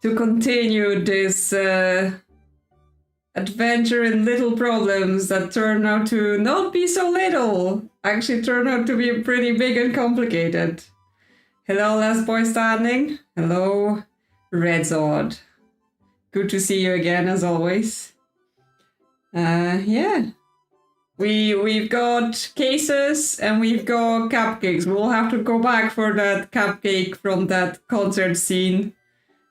to continue this adventure in little problems that turn out to not be so little. Actually turn out to be pretty big and complicated. Hello, last boy standing. Hello, Redzord. Good to see you again, as always. Yeah. We've got cases and we've got cupcakes. We'll have to go back for that cupcake from that concert scene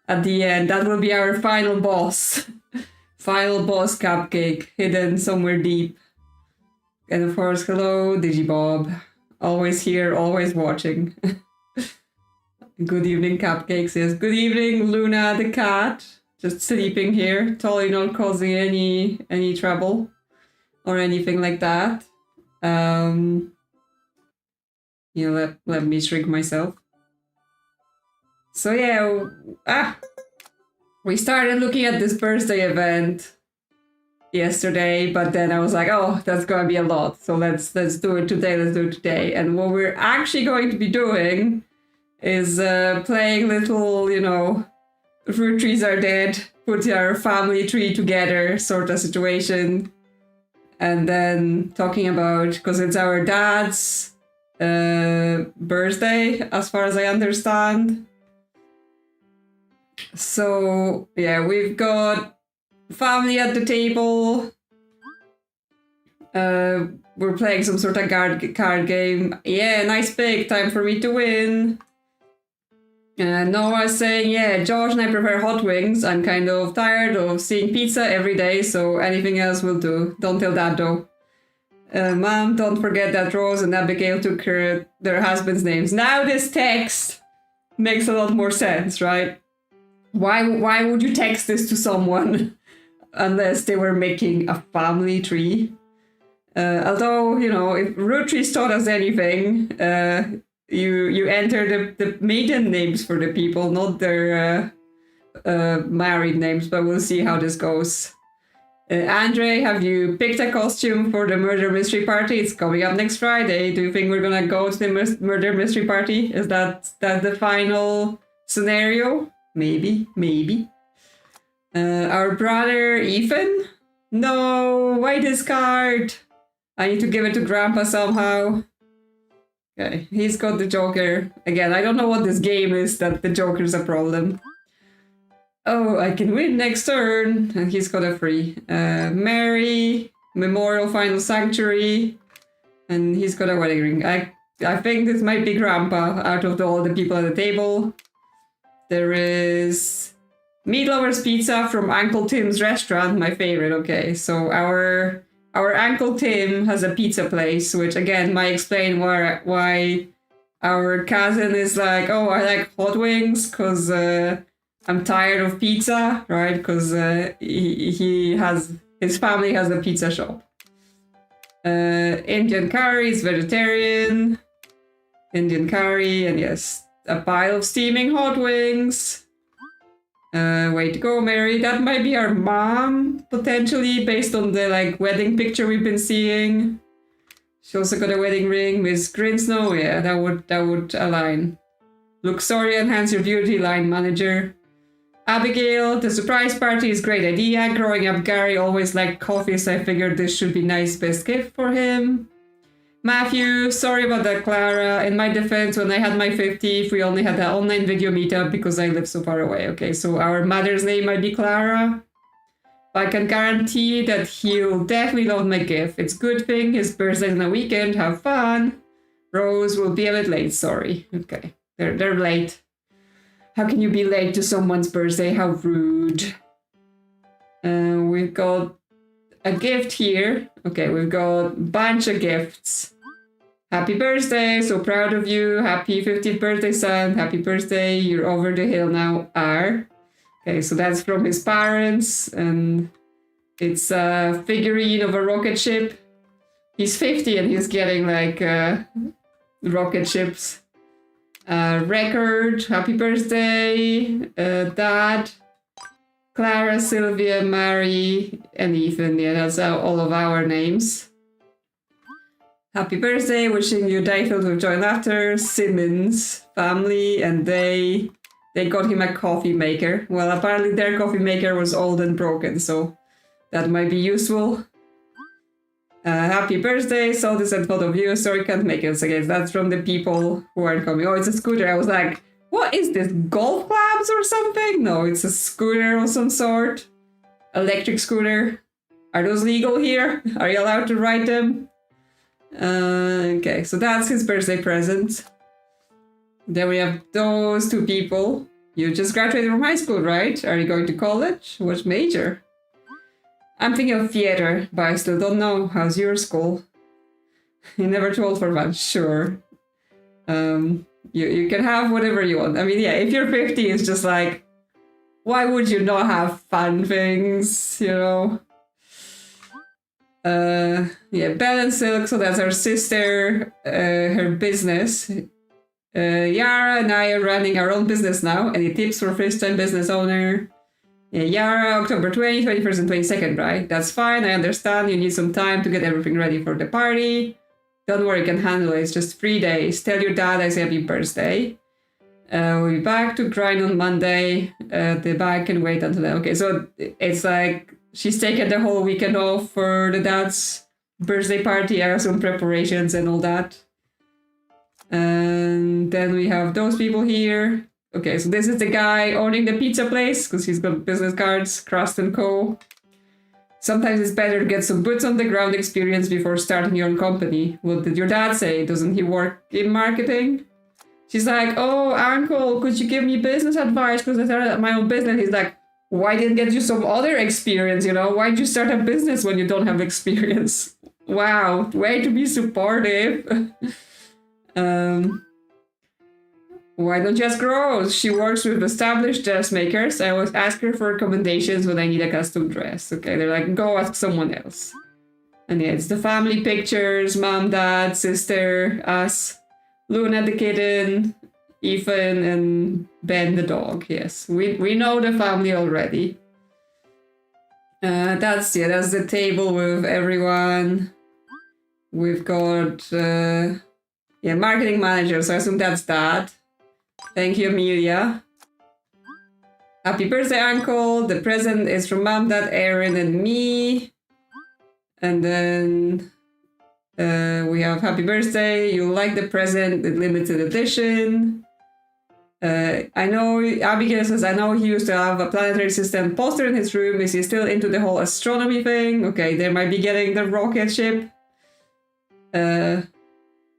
at the end. That will be our final boss. Final boss cupcake, hidden somewhere deep. And of course, hello, Digibob. Always here, always watching. Good evening, Cupcakes. Yes, good evening, Luna the cat. Just sleeping here, totally not causing any trouble or anything like that. Let me shrink myself. So yeah, we started looking at this birthday event yesterday, but then I was like, oh, that's gonna be a lot. So let's do it today. And what we're actually going to be doing is playing little, fruit trees are dead, put our family tree together sort of situation. And then talking about, because it's our dad's birthday, as far as I understand. So, yeah, we've got family at the table. We're playing some sort of card game. Yeah, nice pick, time for me to win. Noah's saying, yeah, Josh and I prefer hot wings. I'm kind of tired of seeing pizza every day, so anything else will do. Don't tell Dad though. Mom, don't forget that Rose and Abigail took their husbands' names. Now this text makes a lot more sense, right? Why would you text this to someone unless they were making a family tree? Although, if root trees taught us anything, you enter the maiden names for the people, not their married names, but we'll see how this goes. Andre, have you picked a costume for the murder mystery party? It's coming up next Friday. Do you think we're gonna go to the murder mystery party? Is that the final scenario? Maybe. Our brother Ethan? No, why discard? I need to give it to Grandpa somehow. Okay, he's got the Joker. Again, I don't know what this game is that the Joker's a problem. Oh, I can win next turn. And he's got a free. Mary, Memorial Final Sanctuary. And he's got a wedding ring. I think this might be Grandpa out of all the people at the table. There is Meat Lovers Pizza from Uncle Tim's restaurant, my favorite. Okay, so our Uncle Tim has a pizza place, which again might explain why our cousin is like, oh, I like hot wings because I'm tired of pizza, right? Because his family has a pizza shop. Indian curry is vegetarian. Indian curry, and yes, a pile of steaming hot wings. Way to go, Mary. That might be our mom, potentially, based on the wedding picture we've been seeing. She also got a wedding ring. Miss Grinsnow, yeah, that would align. Look, sorry, enhance your beauty line, manager. Abigail, the surprise party is a great idea. Growing up, Gary always liked coffee, so I figured this should be nice best gift for him. Matthew, sorry about that, Clara. In my defense, when I had my 50th, we only had that online video meetup because I live so far away. Okay, so our mother's name might be Clara. But I can guarantee that he'll definitely love my gift. It's a good thing his birthday's on a weekend. Have fun. Rose will be a bit late, sorry. Okay, they're late. How can you be late to someone's birthday? How rude. We've got a gift here. Okay, we've got a bunch of gifts. Happy birthday, so proud of you. Happy 50th birthday, son. Happy birthday, you're over the hill now, R. Okay, so that's from his parents, and it's a figurine of a rocket ship. He's 50 and he's getting rocket ships. Record, happy birthday, Dad. Clara, Sylvia, Mary, and Ethan. Yeah, that's all of our names. Happy birthday, wishing you a day filled with joy and laughter. Simmons, family, and they. They got him a coffee maker. Well, apparently their coffee maker was old and broken, so that might be useful. Happy birthday, saw this and thought of you, sorry can't make it again. That's from the people who aren't coming. Oh, it's a scooter. I was like, what is this, golf clubs or something? No, it's a scooter of some sort. Electric scooter. Are those legal here? Are you allowed to ride them? Okay, so that's his birthday present. Then we have those two people. You just graduated from high school, right? Are you going to college? What major? I'm thinking of theater, but I still don't know. How's your school? You never told for fun. Sure. You can have whatever you want. I mean, yeah, if you're 50, it's just like, why would you not have fun things, you know? Yeah, Belle and Silk, so that's our sister, her business. Yara and I are running our own business now. Any tips for first-time business owner? Yeah, Yara, October 20, 21st and 22nd, right? That's fine, I understand. You need some time to get everything ready for the party. Don't worry, you can handle it. It's just 3 days. Tell your dad I say happy birthday. We'll be back to grind on Monday. The bag can wait until then. Okay, so it's like she's taken the whole weekend off for the dad's birthday party. I have some preparations and all that. And then we have those people here. Okay, so this is the guy owning the pizza place because he's got business cards, Crust & Co. Sometimes it's better to get some boots on the ground experience before starting your own company. What did your dad say? Doesn't he work in marketing? She's like, oh, uncle, could you give me business advice? Because I started my own business. He's like, why didn't get you some other experience, you know? Why'd you start a business when you don't have experience? Wow, way to be supportive. Why don't you ask Rose? She works with established dressmakers. I always ask her for recommendations when I need a custom dress. Okay, they're like, go ask someone else. And yeah, it's the family pictures, mom, dad, sister, us, Luna the kitten, Ethan, and Ben the dog. Yes, we know the family already. That's the table with everyone. We've got marketing manager, so I assume that's Dad. Thank you, Amelia. Happy birthday, Uncle. The present is from Mom, Dad, Aaron, and me. And then we have happy birthday. You like the present, the limited edition. I know, Abigail says, I know he used to have a planetary system poster in his room. Is he still into the whole astronomy thing? Okay, they might be getting the rocket ship.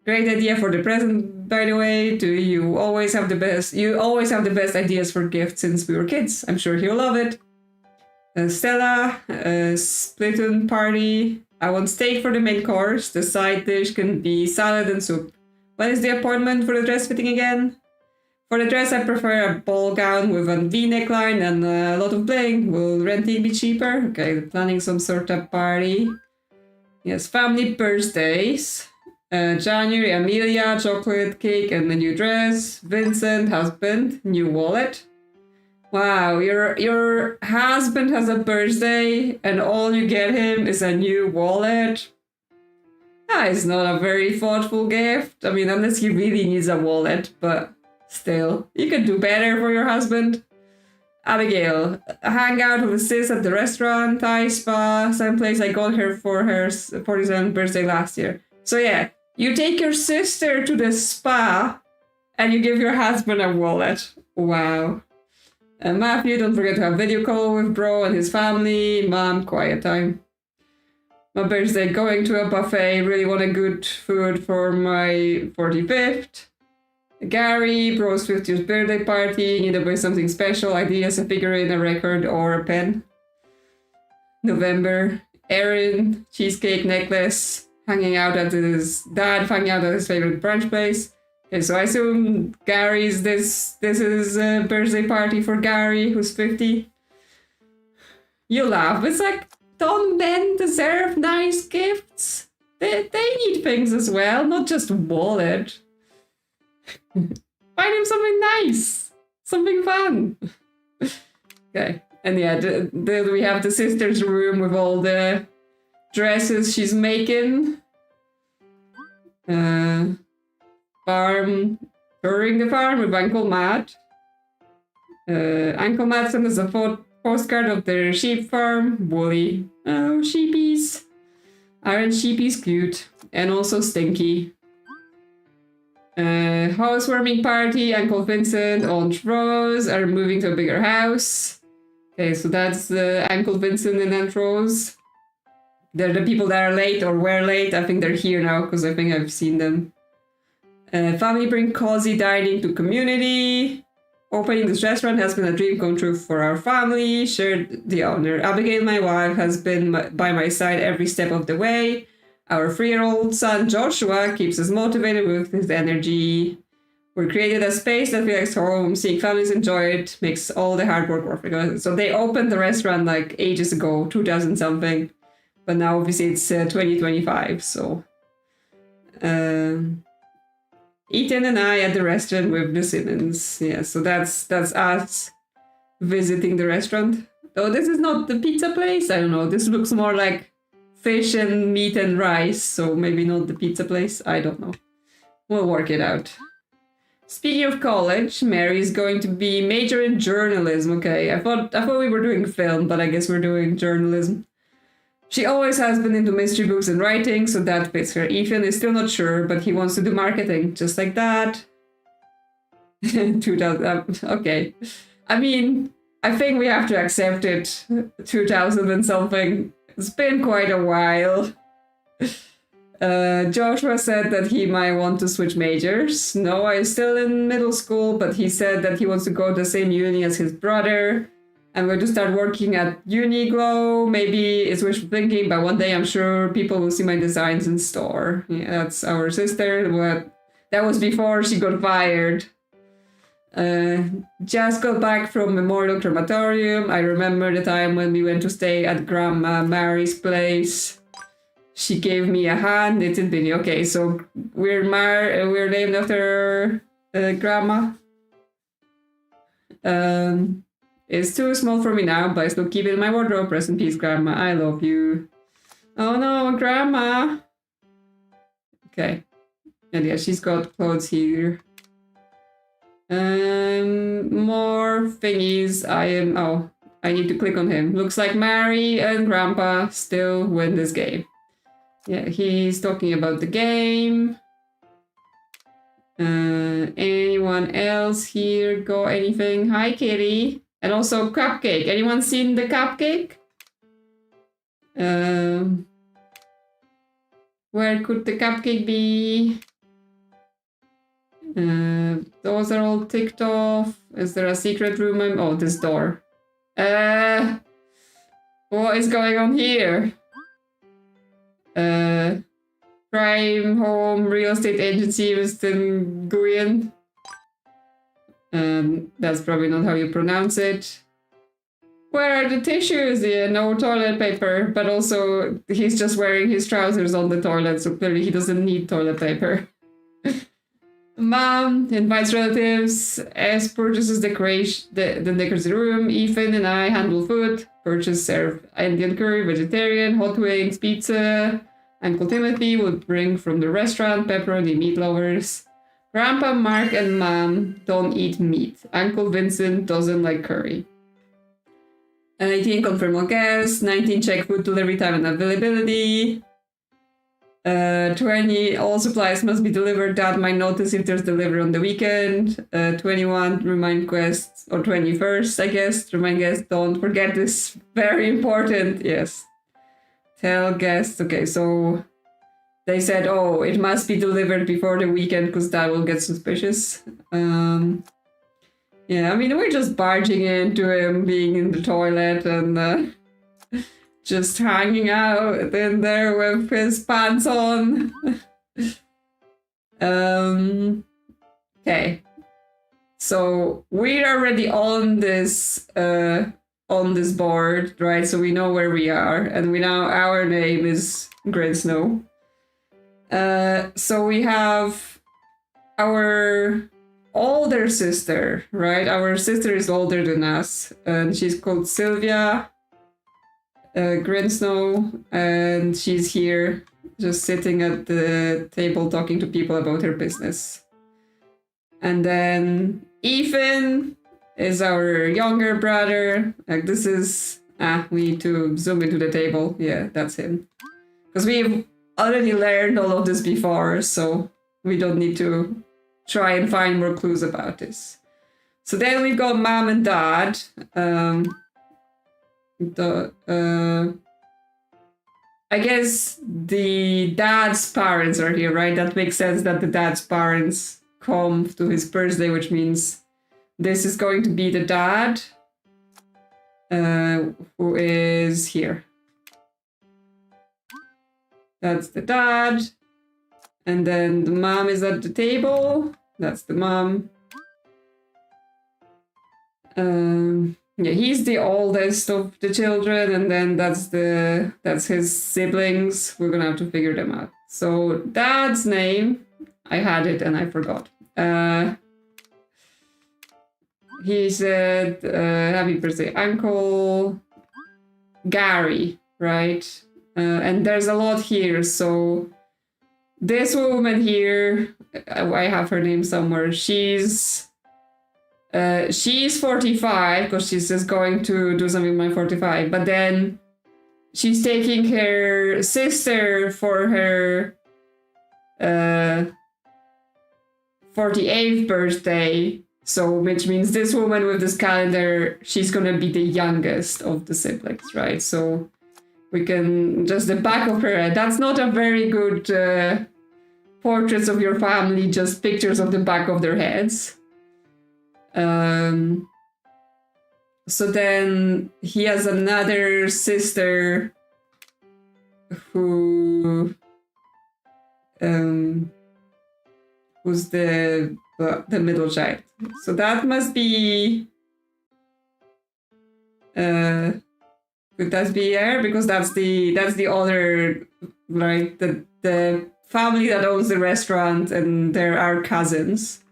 Great idea for the present, by the way. You always have the best ideas for gifts since we were kids. I'm sure he'll love it. Stella, Splatoon party. I want steak for the main course. The side dish can be salad and soup. When is the appointment for the dress fitting again? For the dress, I prefer a ball gown with a V neckline and a lot of bling. Will renting be cheaper? Okay, planning some sort of party. Yes, family birthdays. January, Amelia, chocolate cake and a new dress. Vincent, husband, new wallet. Wow, your husband has a birthday and all you get him is a new wallet. That is not a very thoughtful gift. I mean, unless he really needs a wallet, but still, you can do better for your husband. Abigail, hang out with the sis at the restaurant, Thai spa, same place I got her for her 47th birthday last year. So yeah, you take your sister to the spa and you give your husband a wallet. Wow. Matthew, don't forget to have video call with bro and his family. Mom, quiet time. My birthday, going to a buffet. Really want a good food for my 45th. Gary, bro's 50th birthday party. Need to buy something special. Ideas, a figurine, a record, or a pen. November. Aaron, cheesecake necklace. Hanging out at his favorite brunch place. Okay, so I assume Gary's this is a birthday party for Gary, who's 50. You laugh. It's like, don't men deserve nice gifts? They need things as well, not just a wallet. Find him something nice, something fun. Okay, and yeah, we have the sister's room with all the dresses she's making. Farm, touring the farm with Uncle Matt. Uncle Matt sent us a postcard of their sheep farm. Woolly. Oh, sheepies. Aren't sheepies cute? And also stinky. Housewarming party. Uncle Vincent, Aunt Rose are moving to a bigger house. Okay, so that's Uncle Vincent and Aunt Rose. They're the people that are late or were late. I think they're here now because I think I've seen them. Family bring cozy dining to community. Opening this restaurant has been a dream come true for our family, shared the owner. Abigail, my wife, has been by my side every step of the way. Our 3-year-old son, Joshua, keeps us motivated with his energy. We created a space that feels like home. Seeing families enjoy it makes all the hard work worth it. So they opened the restaurant like ages ago, 2000 something. But now obviously it's 2025, so... Ethan and I at the restaurant with the Simmons. Yeah, so that's us visiting the restaurant. Though this is not the pizza place. I don't know. This looks more like fish and meat and rice. So maybe not the pizza place. I don't know. We'll work it out. Speaking of college, Mary is going to be major in journalism. Okay, I thought we were doing film, but I guess we're doing journalism. She always has been into mystery books and writing, so that fits her. Ethan is still not sure, but he wants to do marketing, just like that. 2000, okay. I mean, I think we have to accept it. 2000 and something. It's been quite a while. Joshua said that he might want to switch majors. Noah is still in middle school, but he said that he wants to go to the same uni as his brother. I'm going to start working at Uniglow. Maybe it's wishful thinking, but one day I'm sure people will see my designs in store. Yeah, that's our sister. But that was before she got fired. Just got back from Memorial Crematorium. I remember the time when we went to stay at Grandma Mary's place. She gave me a hand. It's in video. Okay, so we're named after Grandma. It's too small for me now, but I still keep it in my wardrobe. Rest in peace, Grandma. I love you. Oh no, Grandma. Okay. And yeah, she's got clothes here. More thingies. I need to click on him. Looks like Mary and Grandpa still win this game. Yeah, he's talking about the game. Anyone else here got anything? Hi, Kitty. And also Cupcake. Anyone seen the Cupcake? Where could the Cupcake be? Those are all ticked off. Is there a secret room? Oh, this door. What is going on here? Prime Home Real Estate Agency, Mr. Nguyen. That's probably not how you pronounce it. Where are the tissues? Yeah, no toilet paper, but also he's just wearing his trousers on the toilet, so clearly he doesn't need toilet paper. Mom invites relatives, S purchases decoration, the decorates the room, Ethan and I handle food, serve Indian curry, vegetarian, hot wings, pizza. Uncle Timothy would bring from the restaurant, pepperoni meat lovers. Grandpa, Mark, and Mom don't eat meat. Uncle Vincent doesn't like curry. 18 confirm all guests. 19 check food delivery time and availability. 20 all supplies must be delivered. Dad might notice if there's delivery on the weekend. 21 remind guests, or 21st I guess. Remind guests don't forget this. Very important. Yes. Tell guests. Okay, so they said, oh, it must be delivered before the weekend because Dad will get suspicious. Yeah, I mean, we're just barging into him being in the toilet and just hanging out in there with his pants on. Okay. So we're already on this board, right? So we know where we are, and we know our name is Grid Snow. So we have our older sister, right? Our sister is older than us, and she's called Sylvia Grinsnow, and she's here just sitting at the table talking to people about her business. And then Ethan is our younger brother. Like this is we need to zoom into the table. Yeah, that's him. Because we've already learned all of this before, so we don't need to try and find more clues about this. So then we've got mom and dad. I guess the dad's parents are here, right? That makes sense that the dad's parents come to his birthday, which means this is going to be the dad who is here. That's the dad. And then the mom is at the table. That's the mom. Yeah, he's the oldest of the children, and then that's his siblings. We're gonna have to figure them out. So dad's name, I had it and I forgot. He said, happy birthday, Uncle Gary, right? And there's a lot here. So this woman here, I have her name somewhere. She's 45 because she's just going to do something by 45. But then she's taking her sister for her 48th birthday. So, which means this woman with this calendar, she's gonna be the youngest of the siblings, right? So we can just the back of her head. That's not a very good portraits of your family, just pictures of the back of their heads. So then he has another sister who who's the middle child. So that must be could that be her? Because that's the other, right? The family that owns the restaurant, and there are cousins.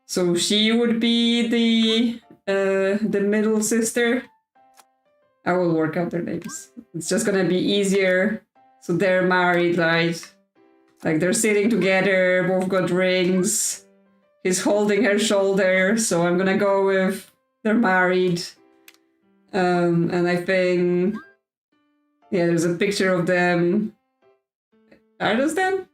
So she would be the middle sister. I will work out their names. It's just gonna be easier. So they're married, right? Like they're sitting together, both got rings. He's holding her shoulder, so I'm gonna go with they're married. And I think, yeah, there's a picture of them. Are those them?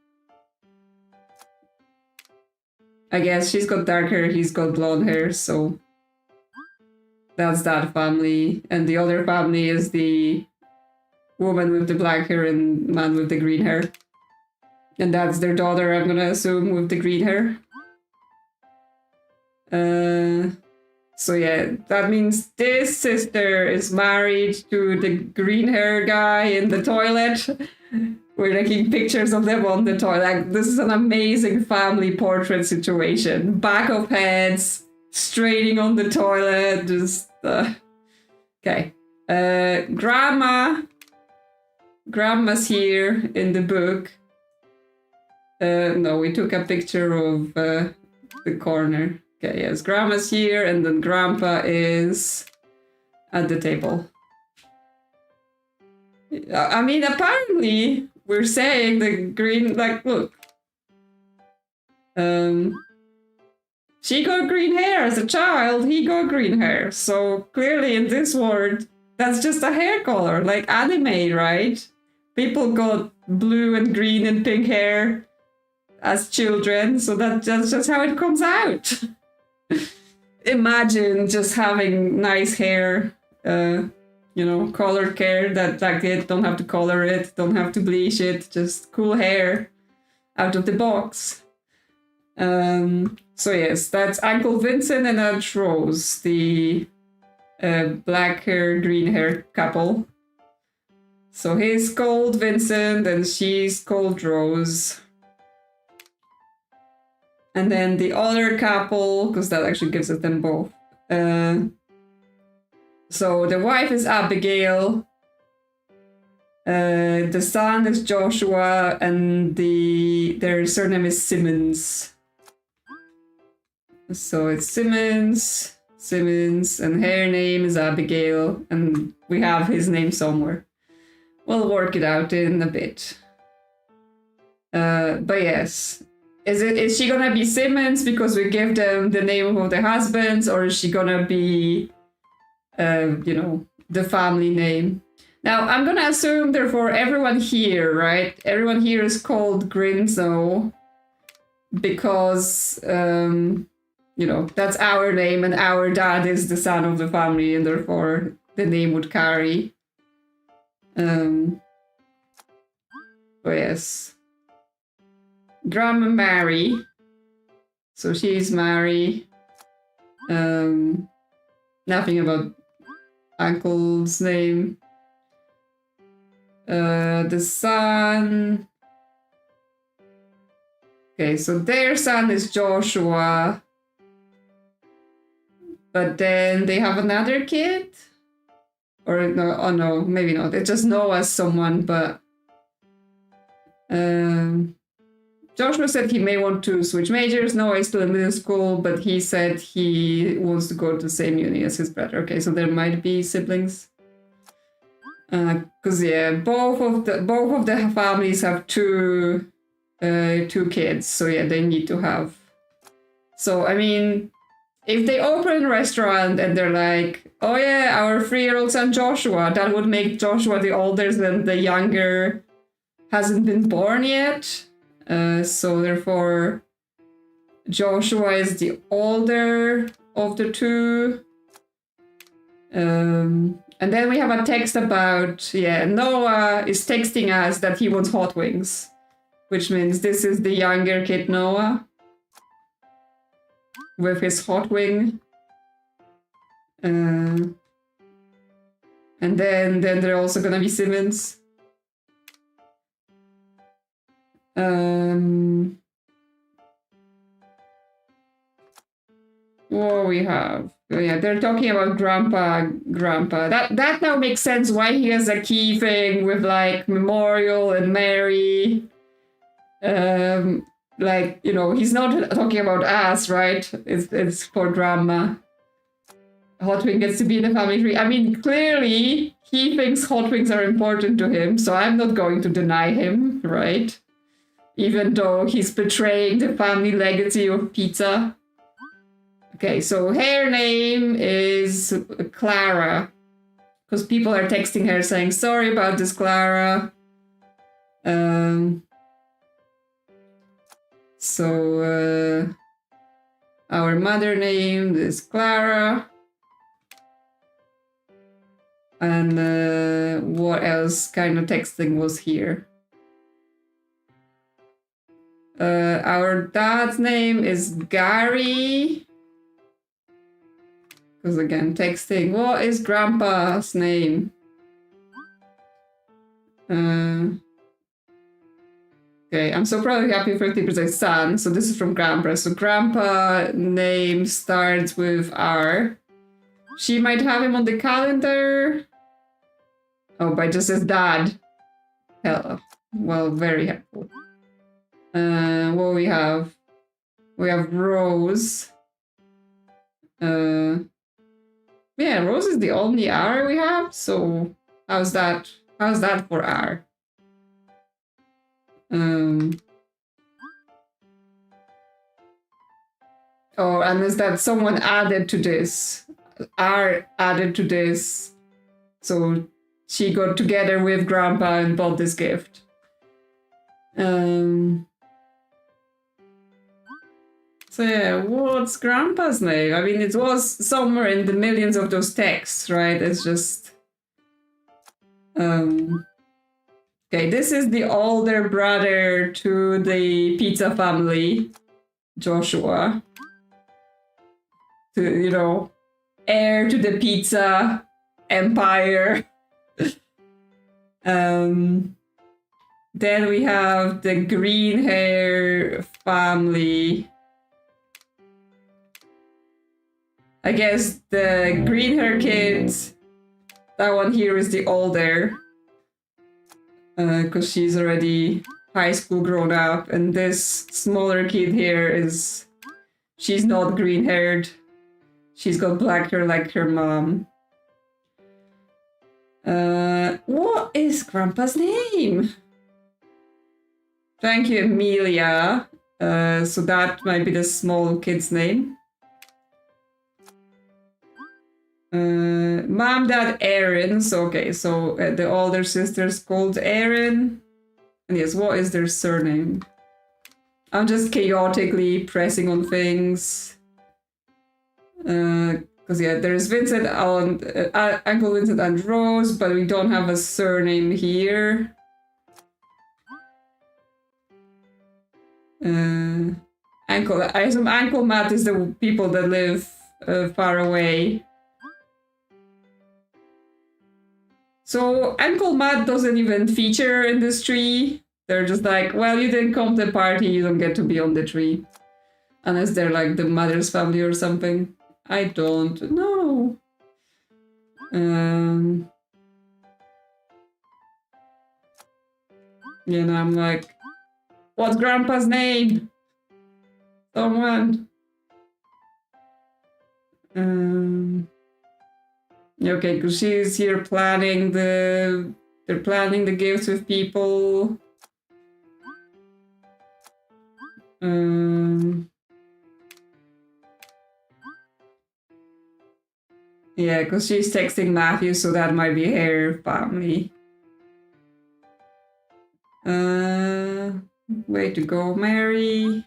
I guess she's got dark hair, he's got blonde hair, so that's that family. And the other family is the woman with the black hair and man with the green hair. And that's their daughter, I'm gonna assume, with the green hair. So yeah, that means this sister is married to the green hair guy in the toilet. We're taking pictures of them on the toilet. Like, this is an amazing family portrait situation. Back of heads, straining on the toilet, just... Okay. Grandma's here in the book. No, we took a picture of the corner. Okay, yes, Grandma's here, and then Grandpa is at the table. I mean, apparently, we're saying the green, like, look. She got green hair as a child, he got green hair. So clearly in this world, that's just a hair color, like anime, right? People got blue and green and pink hair as children, so that's just how it comes out. Imagine just having nice hair, colored hair that like it, don't have to color it, don't have to bleach it, just cool hair out of the box. So yes, that's Uncle Vincent and Aunt Rose, the black hair, green hair couple. So he's called Vincent and she's called Rose. And then the other couple, because that actually gives us them both. So the wife is Abigail. The son is Joshua, and their surname is Simmons. So it's Simmons, and her name is Abigail, and we have his name somewhere. We'll work it out in a bit. But yes. Is she gonna be Simmons because we give them the name of the husbands, or is she gonna be, you know, the family name? Now, I'm gonna assume, therefore, everyone here, right? Everyone here is called Grinzo because, you know, that's our name and our dad is the son of the family and therefore the name would carry. Oh, yes. Grandma Mary. So she's Mary. Nothing about uncle's name. The son. Okay, so their son is Joshua. But then they have another kid? Or no, oh no, maybe not. It's just Noah someone, but Joshua said he may want to switch majors. Noah is still in middle school, but he said he wants to go to the same uni as his brother. Okay, so there might be siblings. Because yeah, both of the families have two kids, so yeah, they need to have. So I mean, if they open a restaurant and they're like, oh yeah, our 3-year-old son Joshua, that would make Joshua the older than the younger hasn't been born yet. So therefore, Joshua is the older of the two. And then we have a text about, yeah, Noah is texting us that he wants hot wings, which means this is the younger kid Noah with his hot wing. And then they're also gonna be Simmons. What we have? Oh yeah, they're talking about Grandpa. That now makes sense why he has a key thing with like Memorial and Mary. Like, you know, he's not talking about us, right? It's for Grandma. Hot Wing gets to be in the family tree. I mean, clearly he thinks hot wings are important to him, so I'm not going to deny him, right? Even though he's betraying the family legacy of pizza. Okay, so her name is Clara. Because people are texting her saying, sorry about this, Clara. So our mother name is Clara. And what else kind of texting was here? Our dad's name is Gary. Because again, texting. What is Grandpa's name? Okay, I'm so proud of happy 50% son. So this is from Grandpa. So Grandpa name starts with R. She might have him on the calendar. Oh, but just says dad. Hello. Well, very helpful. What we have? We have Rose. Yeah, Rose is the only R we have. So how's that? How's that for R? Oh, and is that someone added to this? R added to this. So she got together with Grandpa and bought this gift. So yeah, what's Grandpa's name? I mean, it was somewhere in the millions of those texts, right? It's just... Okay, this is the older brother to the pizza family, Joshua. To, you know, heir to the pizza empire. Then we have the green hair family. I guess the green hair kids, that one here is the older. Because she's already high school grown up. And this smaller kid here is... She's not green haired. She's got black hair like her mom. What is Grandpa's name? Thank you, Amelia. So that might be the small kid's name. Mom, Dad, Erin. So, okay, so the older sister's called Erin. And yes, what is their surname? I'm just chaotically pressing on things. Because yeah, there's Vincent, Uncle Vincent and Rose, but we don't have a surname here. I assume Uncle Matt is the people that live far away. So Uncle Matt doesn't even feature in this tree. They're just like, well, you didn't come to the party, you don't get to be on the tree. Unless they're like the mother's family or something. I don't know. You know, I'm like, what's Grandpa's name? Someone. Okay, because she's here planning the... They're planning the gifts with people. Yeah, because she's texting Matthew, so that might be her family. Way to go, Mary.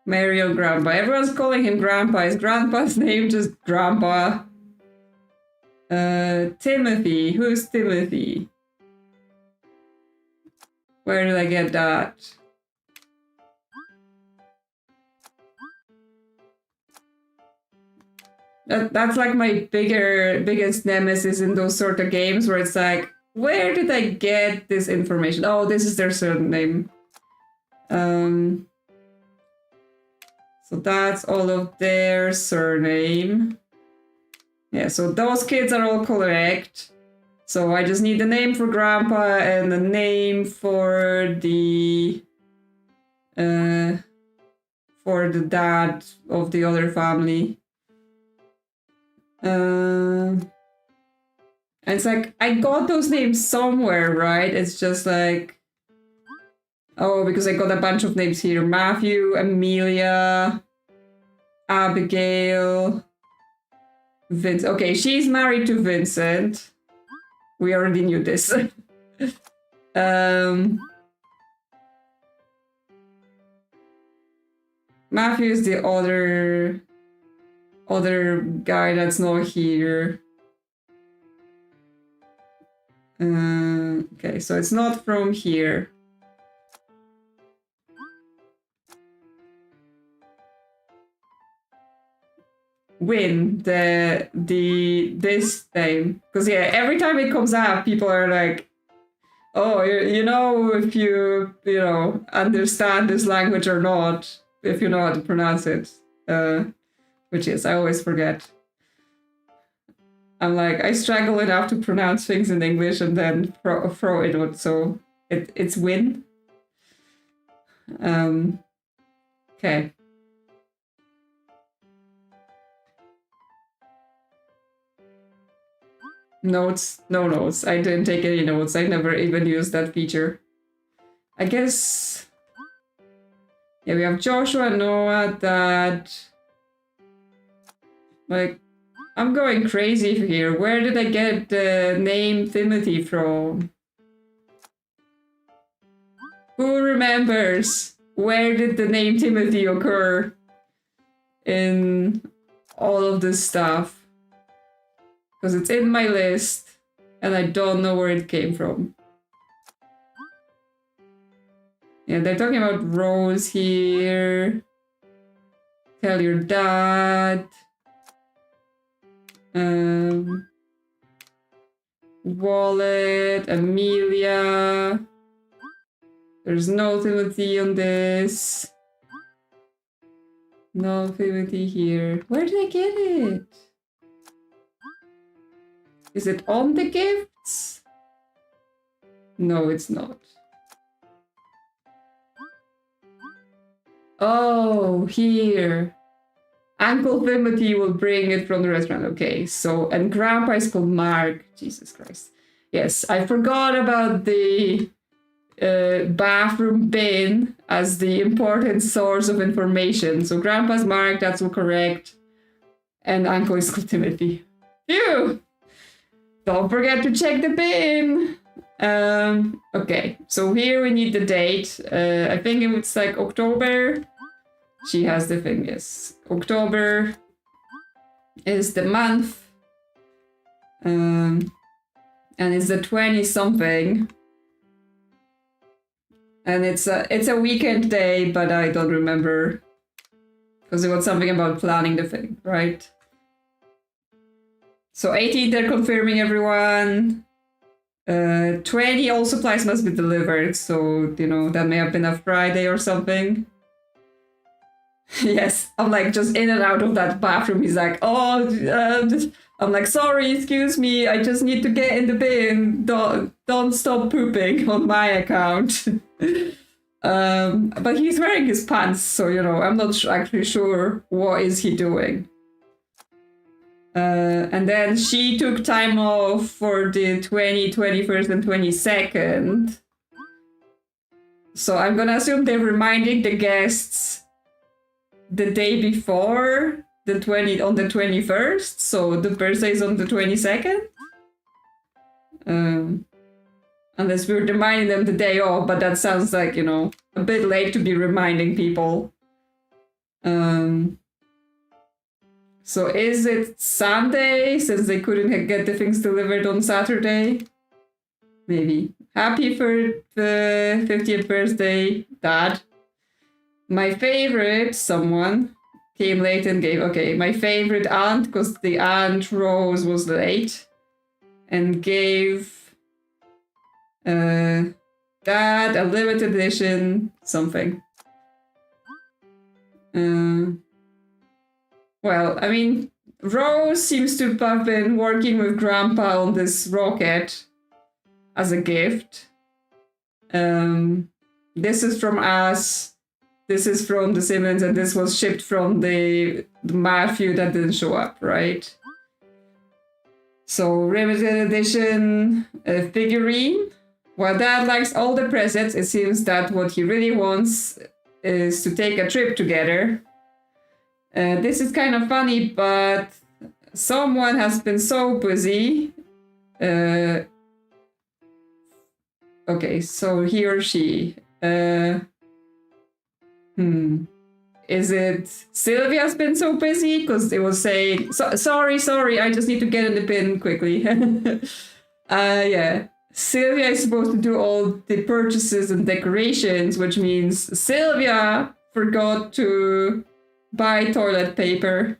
Mary or Grandpa. Everyone's calling him Grandpa. Is Grandpa's name just Grandpa? Timothy. Who's Timothy? Where did I get that? That's like my biggest nemesis in those sort of games where it's like, where did I get this information? Oh, this is their surname. So that's all of their surname. Yeah, so those kids are all correct. So I just need the name for Grandpa and the name for the dad of the other family. And it's like, I got those names somewhere, right? It's just like, oh, because I got a bunch of names here. Matthew, Amelia, Abigail, Vincent. Okay, she's married to Vincent. We already knew this. Matthew is the other guy that's not here. Okay, so it's not from here. Win this name, because yeah, every time it comes up, people are like, oh, you know, if you understand this language or not, if you know how to pronounce it, which is, I always forget. I'm like, I struggle enough to pronounce things in English and then throw it out, so it's win. Okay. Notes, no notes. I didn't take any notes. I never even used that feature. I guess... Yeah, we have Joshua, Noah, Dad. Like, I'm going crazy here. Where did I get the name Timothy from? Who remembers? Where did the name Timothy occur in all of this stuff? Because it's in my list, and I don't know where it came from. Yeah, they're talking about Rose here. Tell your dad. Wallet, Amelia. There's no Timothy on this. No Timothy here. Where did I get it? Is it on the gifts? No, it's not. Oh, here. Uncle Timothy will bring it from the restaurant. Okay, so, and Grandpa is called Mark. Jesus Christ. Yes, I forgot about the bathroom bin as the important source of information. So Grandpa's Mark, that's correct. And Uncle is called Timothy. Phew! Don't forget to check the bin. Okay, so here we need the date. I think it's like October. She has the thing, yes. October is the month. And it's the 20-something. And it's a weekend day, but I don't remember. Because it was something about planning the thing, right? So 18, they're confirming everyone. 20, all supplies must be delivered. So, you know, that may have been a Friday or something. Yes, I'm like just in and out of that bathroom. He's like, oh, I'm like, sorry, excuse me. I just need to get in the bin. Don't stop pooping on my account. But he's wearing his pants. So, you know, I'm not actually sure what is he doing. And then she took time off for the 20, 21st, and 22nd. So I'm gonna assume they're reminding the guests the day before on the 21st. So the birthday is on the 22nd. Unless we're reminding them the day off, but that sounds like, you know, a bit late to be reminding people. So is it Sunday, since they couldn't get the things delivered on Saturday? Maybe. Happy for the 50th birthday, Dad. My favorite, someone came late and gave, okay, my favorite aunt, because the Aunt Rose was late, and gave Dad a limited edition something. Well, I mean, Rose seems to have been working with Grandpa on this rocket as a gift. This is from us. This is from the Simmons, and this was shipped from the Matthew that didn't show up, right? So, limited edition figurine. While Dad likes all the presents, it seems that what he really wants is to take a trip together. This is kind of funny, but someone has been so busy. Okay, so he or she. Is it Sylvia's been so busy? Because it was saying, sorry, I just need to get in the bin quickly. Yeah. Sylvia is supposed to do all the purchases and decorations, which means Sylvia forgot to buy toilet paper.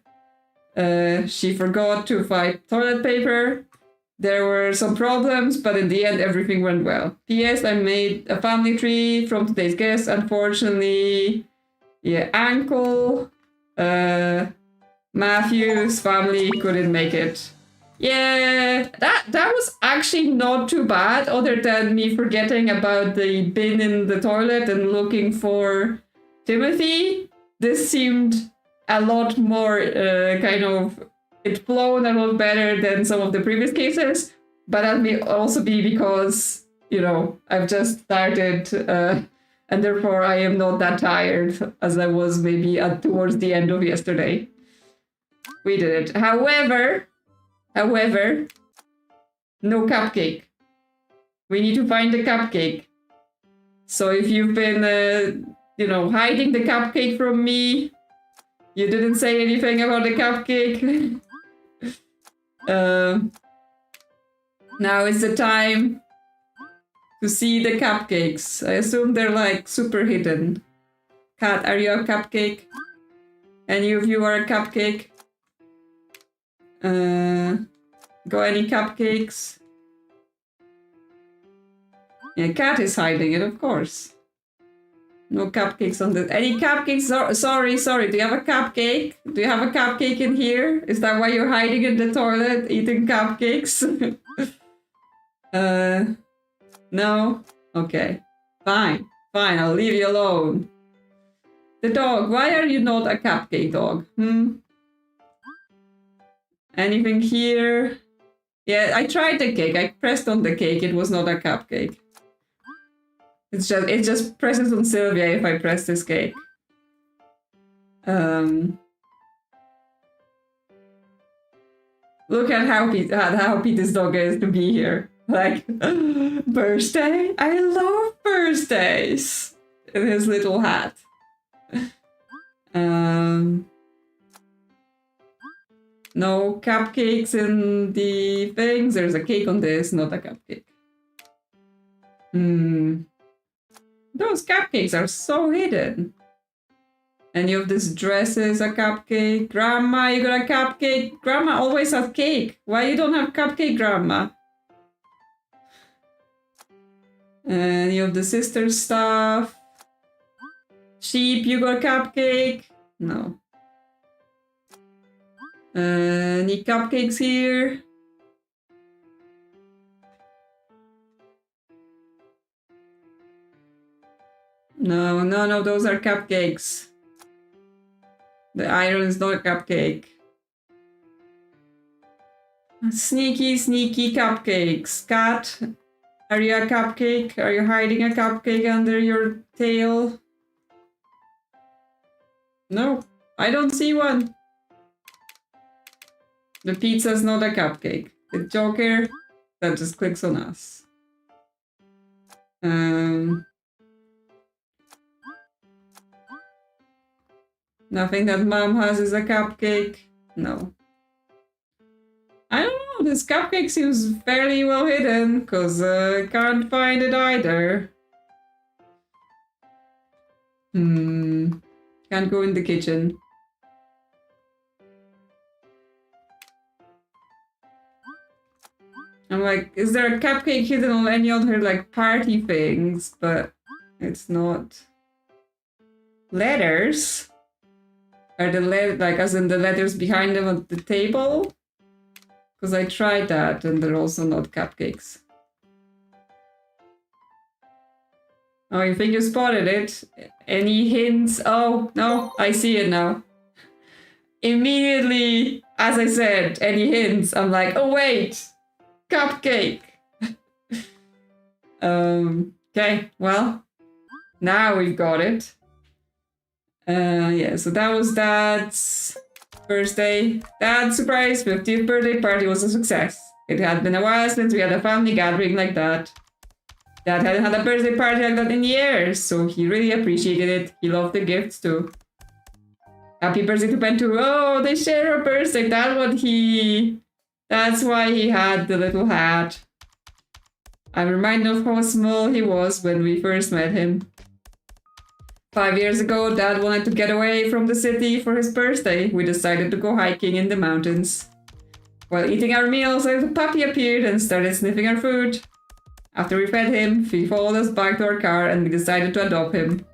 She forgot to buy toilet paper. There were some problems, but in the end, everything went well. P.S. I made a family tree from today's guest. Unfortunately, yeah, Uncle Matthew's family couldn't make it. Yeah, that was actually not too bad, other than me forgetting about the bin in the toilet and looking for Timothy. This seemed a lot more it flowed a lot better than some of the previous cases, but that may also be because, you know, I've just started and therefore I am not that tired as I was maybe towards the end of yesterday. We did it. However, no cupcake. We need to find the cupcake. So if you've been, hiding the cupcake from me, you didn't say anything about the cupcake. Now is the time to see the cupcakes. I assume they're like super hidden. Kat, are you a cupcake? Any of you are a cupcake? Got any cupcakes? Yeah, Kat is hiding it, of course. No cupcakes on the... Any cupcakes? Sorry. Do you have a cupcake? Do you have a cupcake in here? Is that why you're hiding in the toilet, eating cupcakes? No? Okay. Fine. I'll leave you alone. The dog. Why are you not a cupcake dog? Anything here? Yeah, I tried the cake. I pressed on the cake. It was not a cupcake. It just presses on Sylvia if I press this cake. Look at how Peter's dog is to be here. Like, birthday? I love birthdays! In his little hat. No cupcakes in the things. There's a cake on this, not a cupcake. Those cupcakes are so hidden. Any of this dress is a cupcake. Grandma, you got a cupcake? Grandma always has cake. Why you don't have cupcake, Grandma? Any of the sister stuff? Sheep, you got a cupcake? No. Any cupcakes here? No, none of those are cupcakes. The iron is not a cupcake. Sneaky, sneaky cupcakes. Cat, are you a cupcake? Are you hiding a cupcake under your tail? No, I don't see one. The pizza's not a cupcake. The Joker, that just clicks on us. Nothing that Mom has is a cupcake. No. I don't know, this cupcake seems fairly well hidden, because I can't find it either. Can't go in the kitchen. I'm like, is there a cupcake hidden on any other, like, party things? But it's not. Letters? Are the like, as in the letters behind them on the table? Because I tried that, and they're also not cupcakes. Oh, you think you spotted it? Any hints? Oh, no, I see it now. Immediately, as I said, any hints, I'm like, oh wait, cupcake. Okay, well, now we've got it. Yeah, so that was Dad's birthday. Dad's surprise 50th birthday party was a success. It had been a while since we had a family gathering like that. Dad hadn't had a birthday party like that in years, so he really appreciated it. He loved the gifts too. Happy birthday to Ben too. Oh, they share a birthday. That's why he had the little hat. I'm reminded of how small he was when we first met him. 5 years ago, Dad wanted to get away from the city for his birthday. We decided to go hiking in the mountains. While eating our meals, a little puppy appeared and started sniffing our food. After we fed him, he followed us back to our car and we decided to adopt him.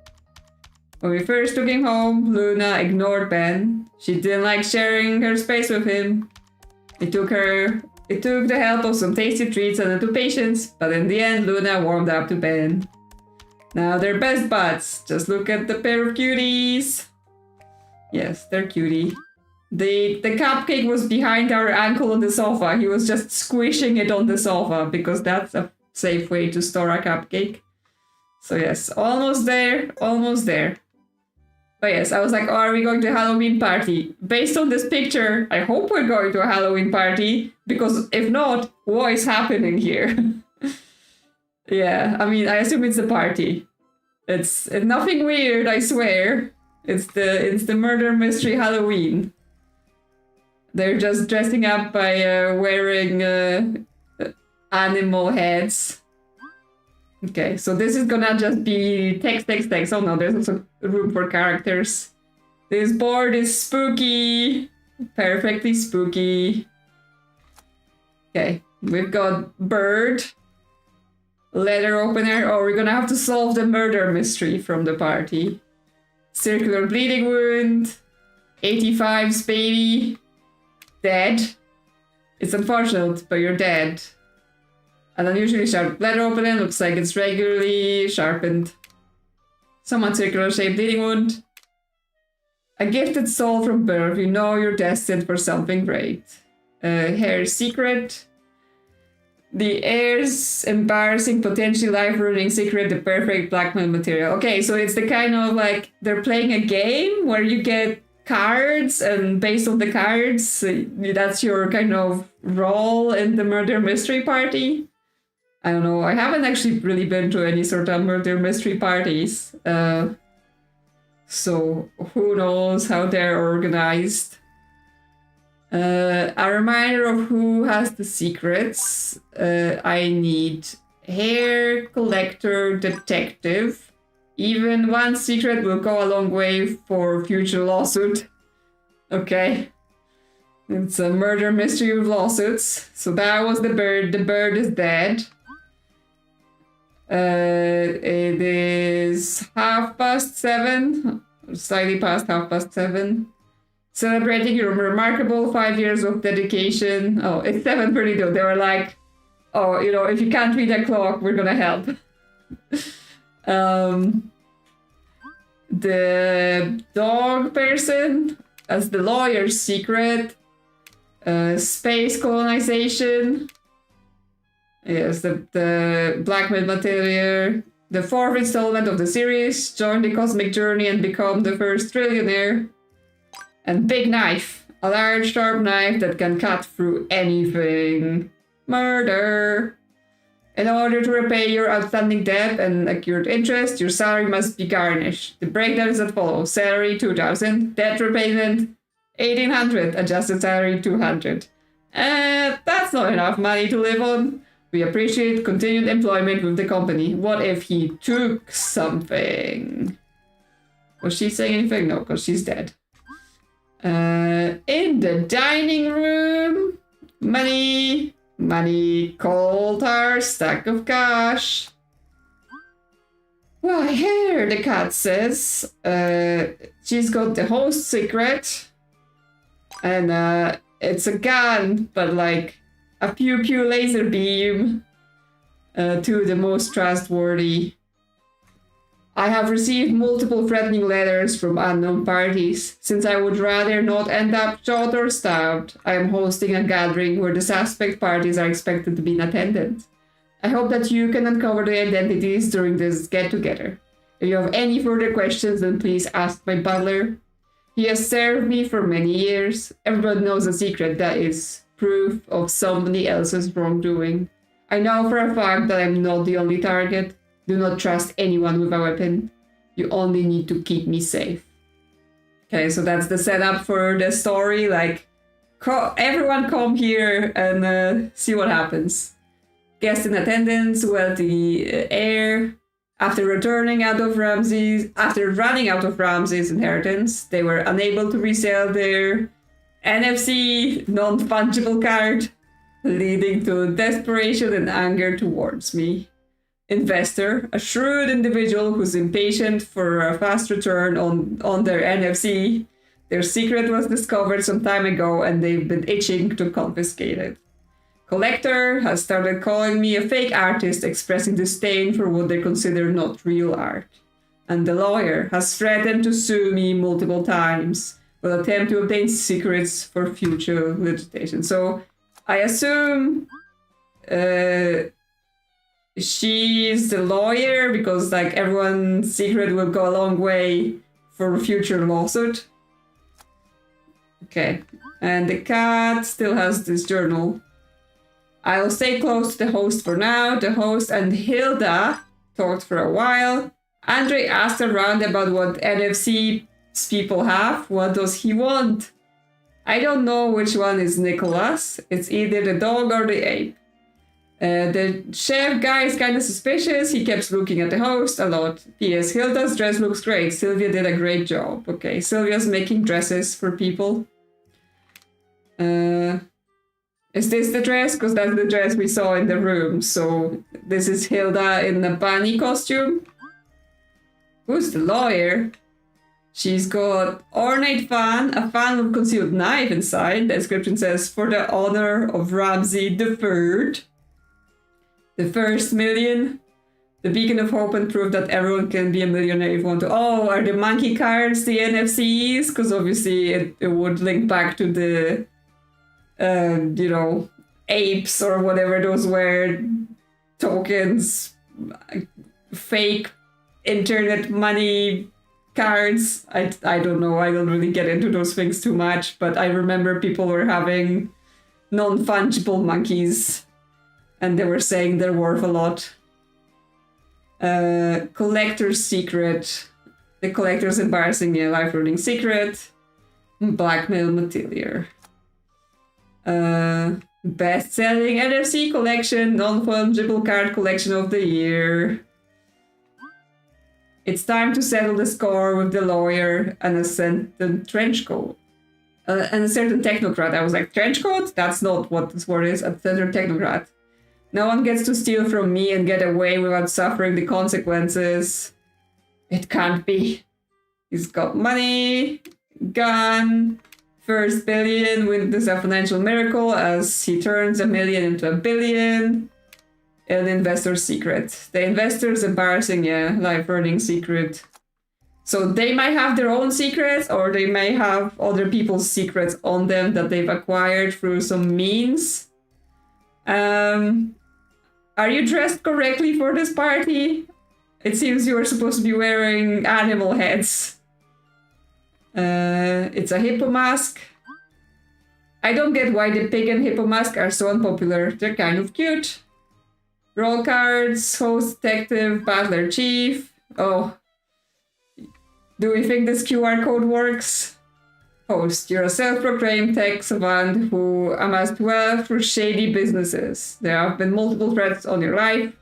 When we first took him home, Luna ignored Ben. She didn't like sharing her space with him. It took the help of some tasty treats and a little patience, but in the end, Luna warmed up to Ben. Now they're best buds. Just look at the pair of cuties. Yes, they're cutie. The cupcake was behind our ankle on the sofa. He was just squishing it on the sofa because that's a safe way to store a cupcake. So yes, almost there, almost there. But yes, I was like, oh, are we going to a Halloween party? Based on this picture, I hope we're going to a Halloween party, because if not, what is happening here? Yeah, I mean, I assume it's a party. It's nothing weird, I swear. It's the murder mystery Halloween. They're just dressing up by wearing animal heads. Okay, so this is gonna just be text. Oh no, there's also room for characters. This board is spooky. Perfectly spooky. Okay, we've got bird. Letter opener. Oh, we're gonna have to solve the murder mystery from the party. Circular bleeding wound. 85's baby. Dead. It's unfortunate, but you're dead. An unusually sharp letter opener. Looks like it's regularly sharpened. Somewhat circular shaped bleeding wound. A gifted soul from birth. You know you're destined for something great. Hair secret. The heir's embarrassing, potentially life-ruining secret, the perfect blackmail material. Okay, so it's the kind of like they're playing a game where you get cards, and based on the cards, that's your kind of role in the murder mystery party. I don't know. I haven't actually really been to any sort of murder mystery parties. So who knows how they're organized. A reminder of who has the secrets. I need hair collector detective. Even one secret will go a long way for future lawsuit. Okay. It's a murder mystery with lawsuits. So that was the bird. The bird is dead. It is 7:30, slightly past 7:30. Celebrating your remarkable 5 years of dedication. Oh, it's 7:32. They were like, oh, you know, if you can't read a clock, we're gonna help. The dog person as the lawyer's secret. Space colonization. Yes, the blackmail material. The fourth installment of the series. Join the cosmic journey and become the first trillionaire. And big knife. A large sharp knife that can cut through anything. Murder. In order to repay your outstanding debt and accrued interest, your salary must be garnished. The breakdown is as follows. Salary 2,000. Debt repayment 1,800. Adjusted salary 200. That's not enough money to live on. We appreciate continued employment with the company. What if he took something? Was she saying anything? No, because she's dead. In the dining room. Money. Money. Coal tar. Stack of cash. Why, here, the cat says. She's got the host secret. And it's a gun, but like a pew-pew laser beam to the most trustworthy. I have received multiple threatening letters from unknown parties. Since I would rather not end up shot or stabbed, I am hosting a gathering where the suspect parties are expected to be in attendance. I hope that you can uncover the identities during this get-together. If you have any further questions, then please ask my butler. He has served me for many years. Everyone knows a secret that is proof of somebody else's wrongdoing. I know for a fact that I'm not the only target. Do not trust anyone with a weapon. You only need to keep me safe. Okay, so that's the setup for the story. Like, everyone come here and see what happens. Guest in attendance, wealthy heir. After running out of Ramsey's inheritance, they were unable to resell their NFC non-fungible card, leading to desperation and anger towards me. Investor, a shrewd individual who's impatient for a fast return on their NFC. Their secret was discovered some time ago and they've been itching to confiscate it. Collector has started calling me a fake artist, expressing disdain for what they consider not real art. And the lawyer has threatened to sue me multiple times, will attempt to obtain secrets for future litigation. So I assume she's the lawyer because like everyone's secret will go a long way for a future lawsuit. Okay, and the cat still has this journal. I'll stay close to the host for now. The host and Hilda talked for a while. Andre asked around about what NFC people have. What does he want? I don't know which one is Nicholas. It's either the dog or the ape. The chef guy is kind of suspicious. He keeps looking at the host a lot. P.S. Hilda's dress looks great. Sylvia did a great job. Okay, Sylvia's making dresses for people. Is this the dress? Because that's the dress we saw in the room. So this is Hilda in a bunny costume. Who's the lawyer? She's got ornate fan, a fan with concealed knife inside. The description says, for the honor of Ramsey III. The first million. The beacon of hope and proof that everyone can be a millionaire if you want to. Oh, are the monkey cards the NFCs? Because obviously it would link back to the, apes or whatever those were, tokens, fake internet money cards. I don't know. I don't really get into those things too much, but I remember people were having non-fungible monkeys and they were saying they're worth a lot. Collector's secret. The collector's embarrassing life-ruining secret. Blackmail material. Best-selling NFC collection, non-fungible card collection of the year. It's time to settle the score with the lawyer and a certain trench coat. And a certain technocrat. I was like, trench coat? That's not what this word is. A certain technocrat. No one gets to steal from me and get away without suffering the consequences. It can't be. He's got money, gun, first billion, witness a financial miracle as he turns $1 million into $1 billion. An investor's secret. The investor's embarrassing, life-earning secret. So they might have their own secrets, or they may have other people's secrets on them that they've acquired through some means. Are you dressed correctly for this party? It seems you are supposed to be wearing animal heads. It's a hippo mask. I don't get why the pig and hippo mask are so unpopular. They're kind of cute. Roll cards, host, detective, battler, chief. Oh. Do we think this QR code works? Host, you're a self-proclaimed tech savant who amassed wealth through shady businesses. There have been multiple threats on your life.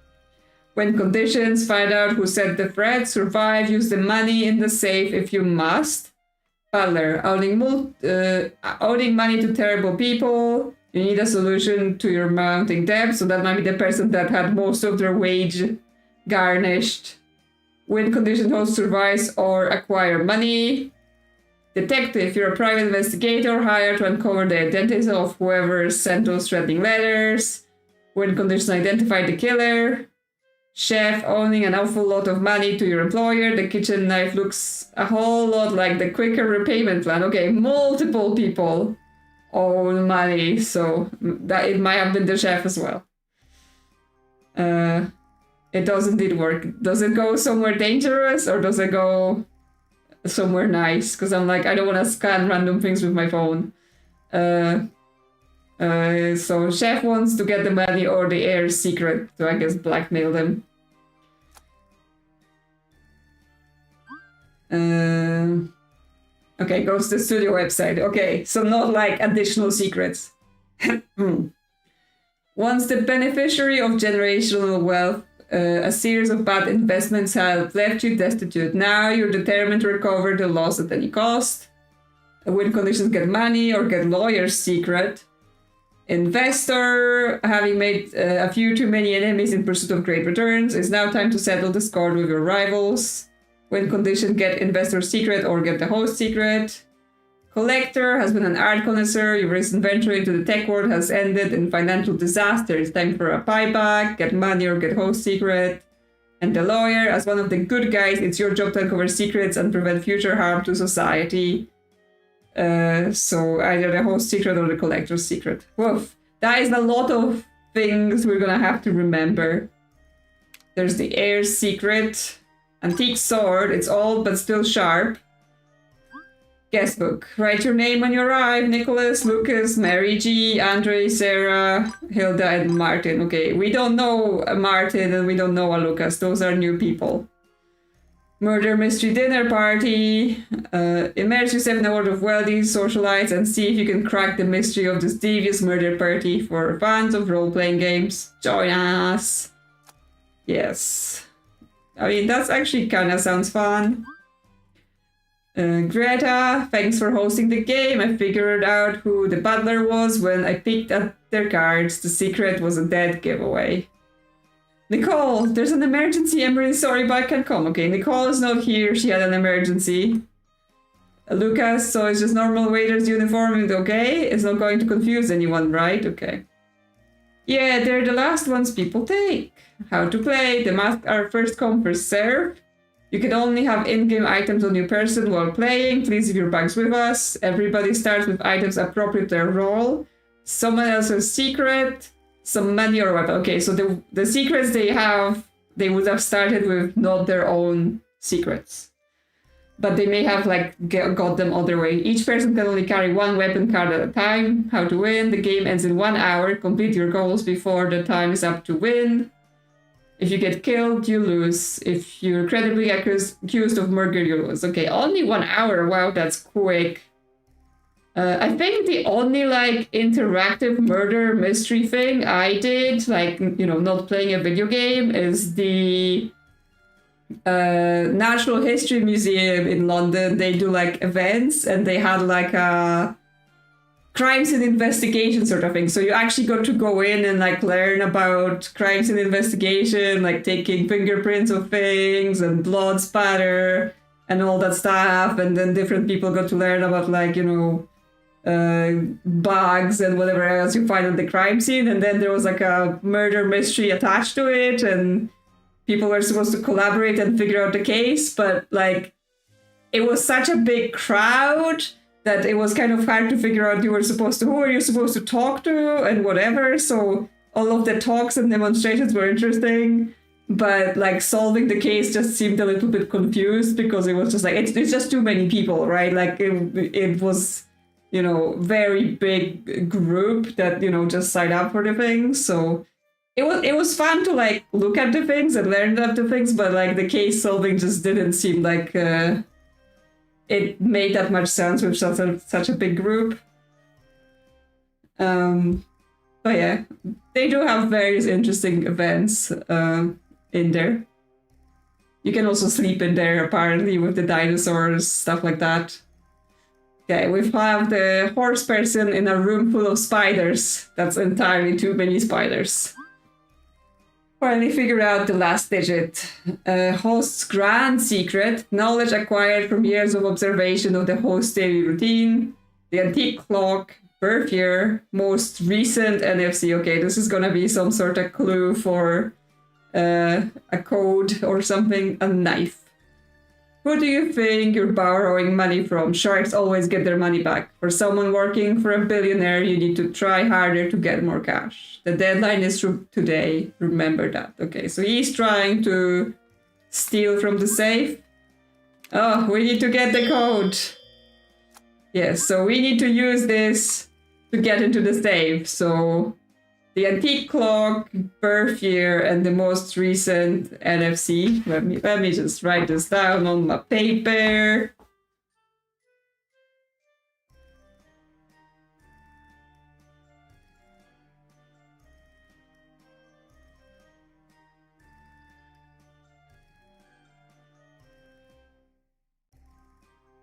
When conditions, find out who set the threat, survive, use the money in the safe if you must. Battler, owning money to terrible people. You need a solution to your mounting debt, so that might be the person that had most of their wage garnished. Win condition, host, survives or acquire money. Detective, you're a private investigator hired to uncover the identities of whoever sent those threatening letters. Win condition, identify the killer. Chef, owning an awful lot of money to your employer. The kitchen knife looks a whole lot like the quicker repayment plan. Okay, multiple people own money, so that it might have been the chef as well. It does indeed work. Does it go somewhere dangerous or does it go somewhere nice? Because I'm like, I don't want to scan random things with my phone. So chef wants to get the money or the heir's secret, so I guess blackmail them. Okay, goes to the studio website. Okay, so not like additional secrets. Once the beneficiary of generational wealth, a series of bad investments have left you destitute. Now you're determined to recover the loss at any cost. Win conditions, get money or get lawyer's secret. Investor, having made a few too many enemies in pursuit of great returns, it's now time to settle the score with your rivals. Win condition, get investor's secret or get the host secret. Collector has been an art connoisseur. Your recent venture into the tech world has ended in financial disaster. It's time for a buyback, get money or get host secret. And the lawyer, as one of the good guys, it's your job to uncover secrets and prevent future harm to society. So either the host secret or the collector's secret. Woof. That is a lot of things we're gonna have to remember. There's the heir's secret. Antique sword. It's old but still sharp. Guestbook. Write your name when you arrive. Nicholas, Lucas, Mary G, Andre, Sarah, Hilda, and Martin. Okay, we don't know a Martin and we don't know a Lucas. Those are new people. Murder mystery dinner party. Immerse yourself in a world of wealthy socialites and see if you can crack the mystery of this devious murder party. For fans of role-playing games, join us. Yes. I mean, that's actually kind of sounds fun. Greta, thanks for hosting the game. I figured out who the butler was when I picked up their cards. The secret was a dead giveaway. Nicole, there's an emergency. I'm really sorry, but I can't come. Okay, Nicole is not here. She had an emergency. Lucas, so it's just normal waiter's uniform. Okay, it's not going to confuse anyone, right? Okay. Yeah, they're the last ones people take. How to play. The masks are first come, first serve. You can only have in-game items on your person while playing. Please leave your bags with us. Everybody starts with items appropriate to their role. someone else's secret, some money or weapon. Okay, so the secrets they have, they would have started with not their own secrets. But they may have like got them other way. Each person can only carry one weapon card at a time. How to win. The game ends in 1 hour. Complete your goals before the time is up to win. If you get killed, you lose. If you're credibly accused of murder, you lose. Okay, only 1 hour. Wow, that's quick. I think the only like interactive murder mystery thing I did, like, you know, not playing a video game, is the Natural History Museum in London. They do like events, and they had like a crimes and investigation sort of thing. So you actually got to go in and like learn about crimes and investigation, like taking fingerprints of things and blood spatter and all that stuff. And then different people got to learn about like, you know, bugs and whatever else you find on the crime scene. And then there was like a murder mystery attached to it, and people were supposed to collaborate and figure out the case. But like, it was such a big crowd that it was kind of hard to figure out who are you supposed to talk to and whatever. So all of the talks and demonstrations were interesting, but like solving the case just seemed a little bit confused, because it was just like, it's just too many people, right? Like it was, you know, very big group that, you know, just signed up for the things. So it was fun to like look at the things and learn about the things, but like the case solving just didn't seem like it made that much sense with such a big group. But yeah, they do have various interesting events in there. You can also sleep in there apparently with the dinosaurs, stuff like that. Okay, we have the horse person in a room full of spiders. That's entirely too many spiders. Finally figure out the last digit. Host's grand secret. Knowledge acquired from years of observation of the host's daily routine. The antique clock. Birth year. Most recent NFC. Okay, this is gonna be some sort of clue for a code or something. A knife. Who do you think you're borrowing money from? Sharks always get their money back. For someone working for a billionaire, you need to try harder to get more cash. The deadline is today. Remember that. Okay, so he's trying to steal from the safe. Oh, we need to get the code. Yes, so we need to use this to get into the safe. So the antique clock, birth year, and the most recent NFC. Let me just write this down on my paper.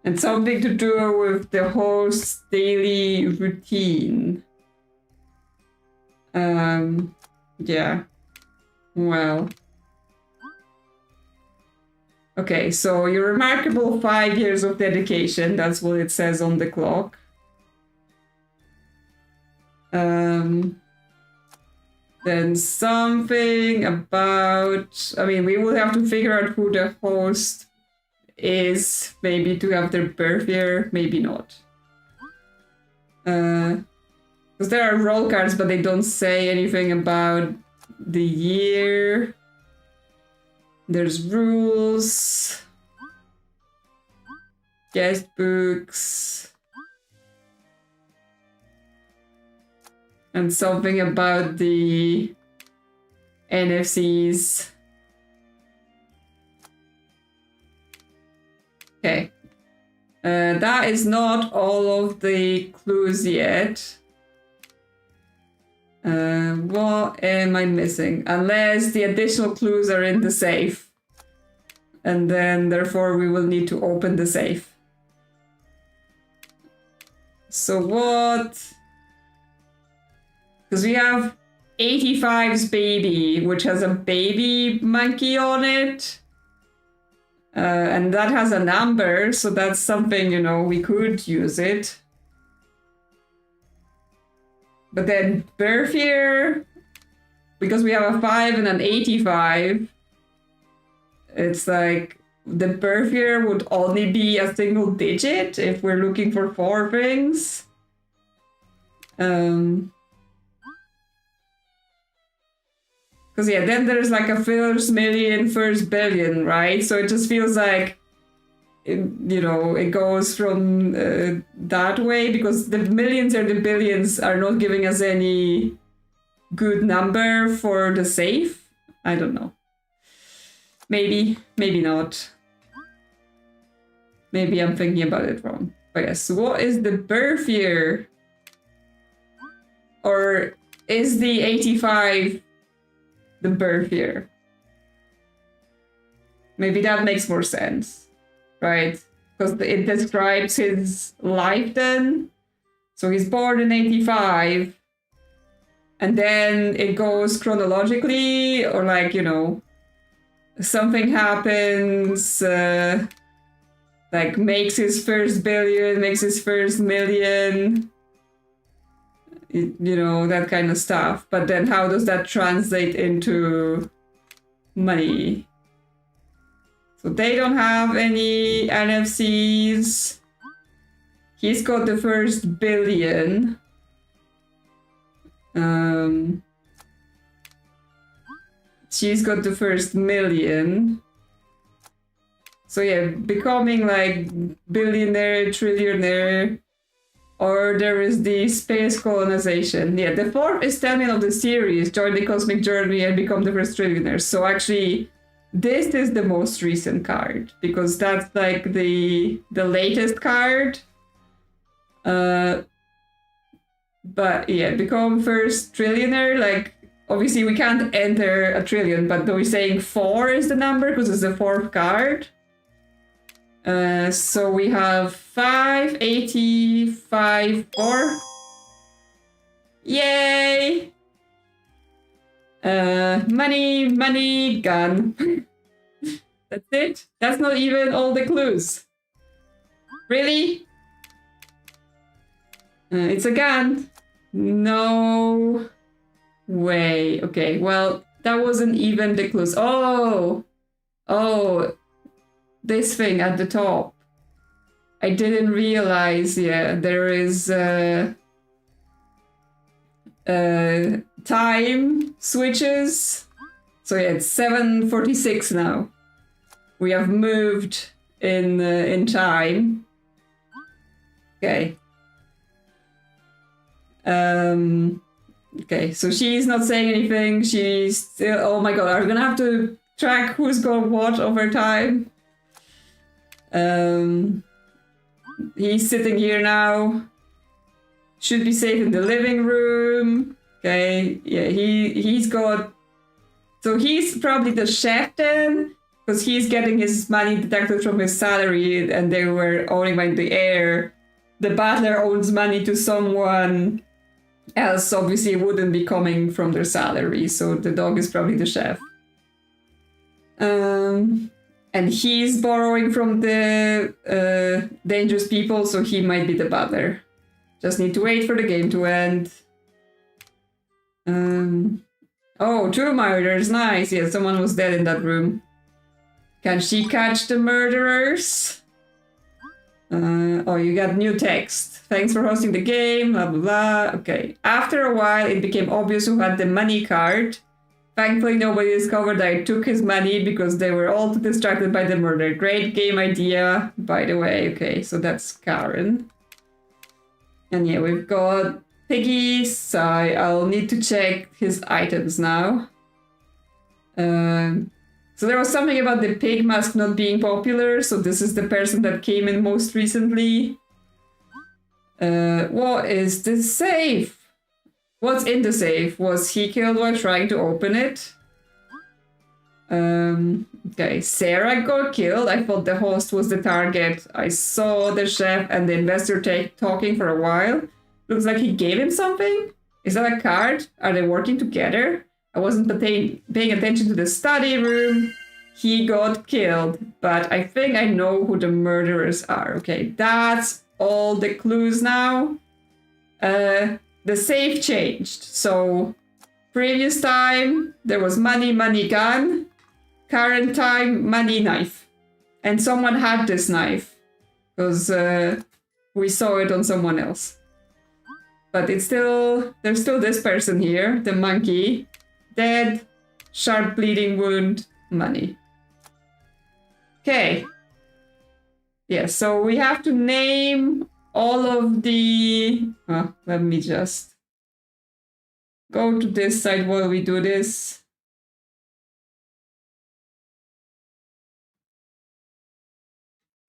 And something to do with the host's daily routine. Yeah. Well. Okay, so your remarkable 5 years of dedication, that's what it says on the clock. Then something about, I mean, we will have to figure out who the host is, maybe to have their birth year, maybe not. Because there are roll cards, but they don't say anything about the year. There's rules. Guest books. And something about the NFCs. Okay. That is not all of the clues yet. What am I missing? Unless the additional clues are in the safe. And then, therefore, we will need to open the safe. So what? Because we have 85's baby, which has a baby monkey on it. And that has a number, so that's something, you know, we could use it. But then birth year, because we have a 5 and an 85, it's like the birth year would only be a single digit if we're looking for 4 things. Because yeah, then there's like a first million, first billion, right? So it just feels like, it goes from that way, because the millions or the billions are not giving us any good number for the safe. I don't know. Maybe not. Maybe I'm thinking about it wrong. But yes, what is the birth year? Or is the 85 the birth year? Maybe that makes more sense, right? Because it describes his life then. So he's born in 85. And then it goes chronologically, or like, something happens, like makes his first billion, makes his first million, that kind of stuff. But then how does that translate into money? So they don't have any NFCs. He's got the first billion. She's got the first million. So yeah, becoming like billionaire, trillionaire. Or there is the space colonization. Yeah, the fourth installment of the series, join the cosmic journey and become the first trillionaire. So actually, this is the most recent card, because that's like the latest card. But yeah, become first trillionaire, like obviously we can't enter a trillion, but we're saying 4 is the number because it's the fourth card. So we have 585 4. Yay! Money, gun. That's it? That's not even all the clues. Really? It's a gun. No way. Okay, well, that wasn't even the clues. Oh, this thing at the top. I didn't realize, yeah, there is time switches. So yeah, it's 7:46 now. We have moved in time. Okay. Okay, so she's not saying anything. She's still. Oh my god, I'm gonna have to track who's got what over time. He's sitting here now. Should be safe in the living room. Okay, yeah, he's got. So he's probably the chef then, because he's getting his money deducted from his salary, and they were owing by the heir. The butler owes money to someone else, obviously it wouldn't be coming from their salary, so the dog is probably the chef. And he's borrowing from the dangerous people, so he might be the butler. Just need to wait for the game to end. Oh, 2 murders, nice. Yeah, someone was dead in that room. Can she catch the murderers? Oh, you got new text. Thanks for hosting the game, blah, blah, blah. Okay. After a while, it became obvious who had the money card. Thankfully, nobody discovered that I took his money because they were all too distracted by the murder. Great game idea, by the way. Okay, so that's Karen. And yeah, we've got Piggy. So I'll need to check his items now. So there was something about the pig mask not being popular, so this is the person that came in most recently. What is the safe? What's in the safe? Was he killed while trying to open it? Okay, Sarah got killed. I thought the host was the target. I saw the chef and the investor talking for a while. Looks like he gave him something. Is that a card? Are they working together? I wasn't paying attention to the study room. He got killed, but I think I know who the murderers are. Okay, that's all the clues now. The safe changed. So, previous time, there was money, gun. Current time, money, knife. And someone had this knife. Because we saw it on someone else. But there's still this person here, the monkey. Dead. sharp bleeding wound, money. Okay. Yeah, so we have to name all of the... let me just go to this side while we do this.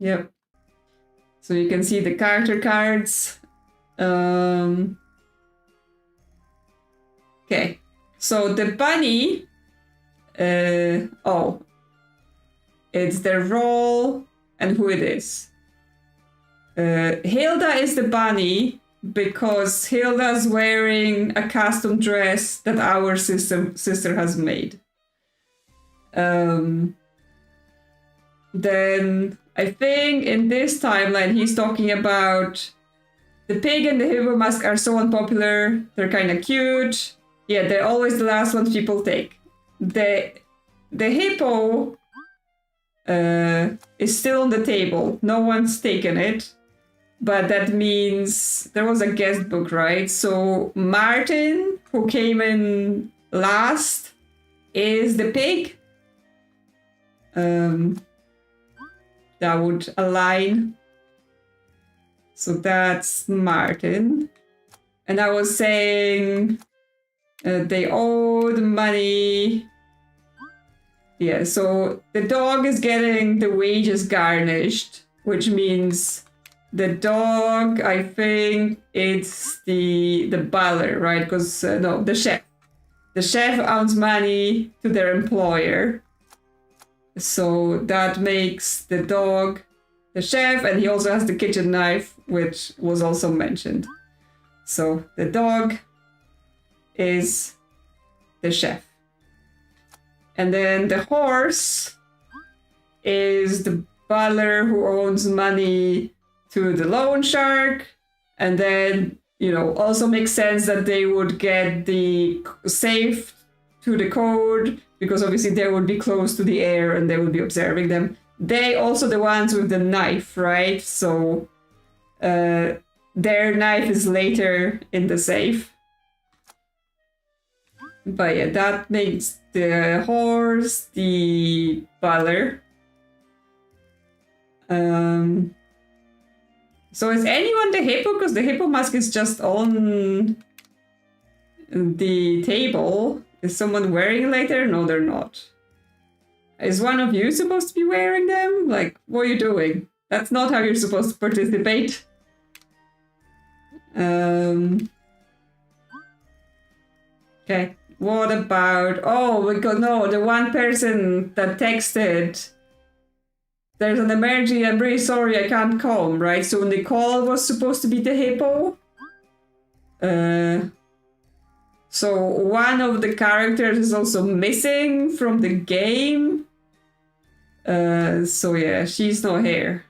Yep. So you can see the character cards. Okay. So the bunny... it's their role and who it is. Hilda is the bunny because Hilda's wearing a custom dress that our sister has made. Then I think in this timeline he's talking about the pig and the hippo mask are so unpopular. They're kind of cute. Yeah, they're always the last ones people take. The hippo is still on the table. No one's taken it. But that means there was a guest book, right? So Martin, who came in last, is the pig. That would align. So that's Martin. And I was saying they owe the money. Yeah, so the dog is getting the wages garnished, which means the dog, I think it's the butler, right? Because, no, the chef. The chef owes money to their employer. So that makes the dog the chef, and he also has the kitchen knife, which was also mentioned. So the dog is the chef. And then the horse is the butler who owes money to the loan shark. And then, you know, also makes sense that they would get the safe to the code, because obviously they would be close to the air and they would be observing them. They also the ones with the knife, right? So their knife is later in the safe. But yeah, that makes the horse the butler. So is anyone the hippo? Because the hippo mask is just on the table. Is someone wearing it later? No, they're not. Is one of you supposed to be wearing them? Like, what are you doing? That's not how you're supposed to participate. Okay. What about... Oh, because no, the one person that texted... There's an emergency, I'm really sorry, I can't come, right? So Nicole was supposed to be the hippo. So one of the characters is also missing from the game. So yeah, she's not here.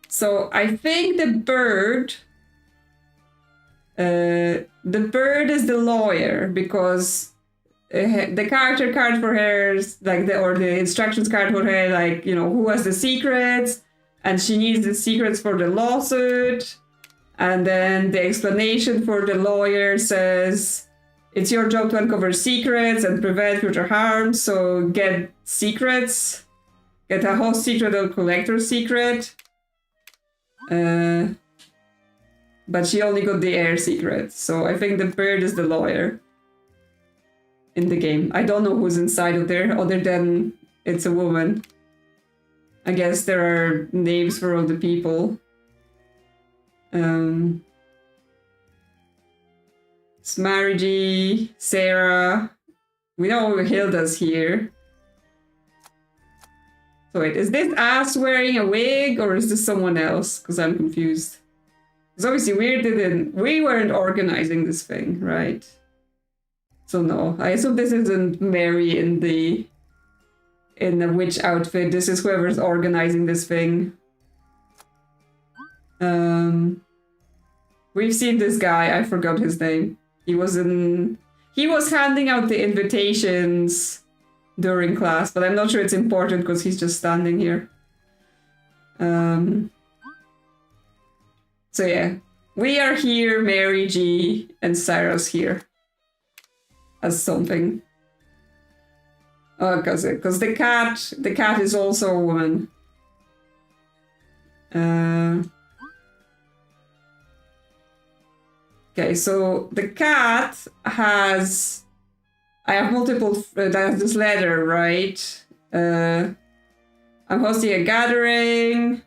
So I think the bird is the lawyer, because the character card for her is like the instructions card for her, like, you know, who has the secrets, and she needs the secrets for the lawsuit. And then the explanation for the lawyer says, it's your job to uncover secrets and prevent future harm, so get secrets. Get a host secret or collector secret. But she only got the air secret, so I think the bird is the lawyer in the game. I don't know who's inside of there, other than it's a woman. I guess there are names for all the people. Smargy, Sarah. We know Hilda's here. So wait, is this us wearing a wig, or is this someone else? Because I'm confused. Because obviously we weren't organizing this thing, right? So no, I assume this isn't Mary in the witch outfit. This is whoever's organizing this thing. We've seen this guy, I forgot his name. He was handing out the invitations during class, but I'm not sure it's important because he's just standing here. So yeah, we are here, Mary G, and Sarah's here as something. Oh, because the cat is also a woman. Okay, so the cat has... I have multiple... That's this letter, right? I'm hosting a gathering.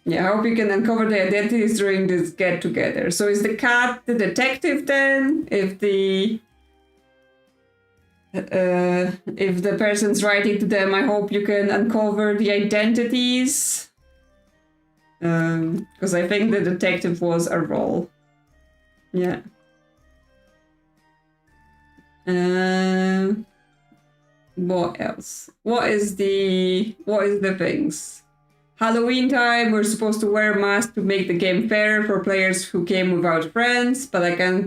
Yeah, I hope you can uncover the identities during this get-together. So is the cat the detective then? If the person's writing to them, I hope you can uncover the identities. Because I think the detective was a role. Yeah. What else? What is the things? Halloween time, we're supposed to wear masks to make the game fairer for players who came without friends, but I can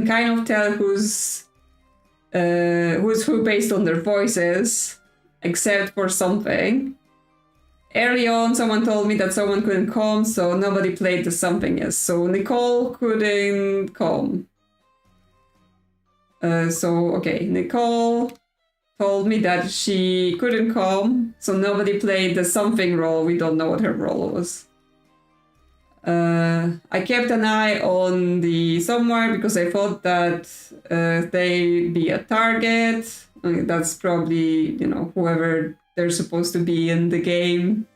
kind of tell who's who based on their voices, except for something. Early on, someone told me that someone couldn't come, so nobody played the something else. So Nicole couldn't come. Okay, Nicole told me that she couldn't come, so nobody played the something role. We don't know what her role was. I kept an eye on the somewhere because I thought that they'd be a target. I mean, that's probably, whoever they're supposed to be in the game.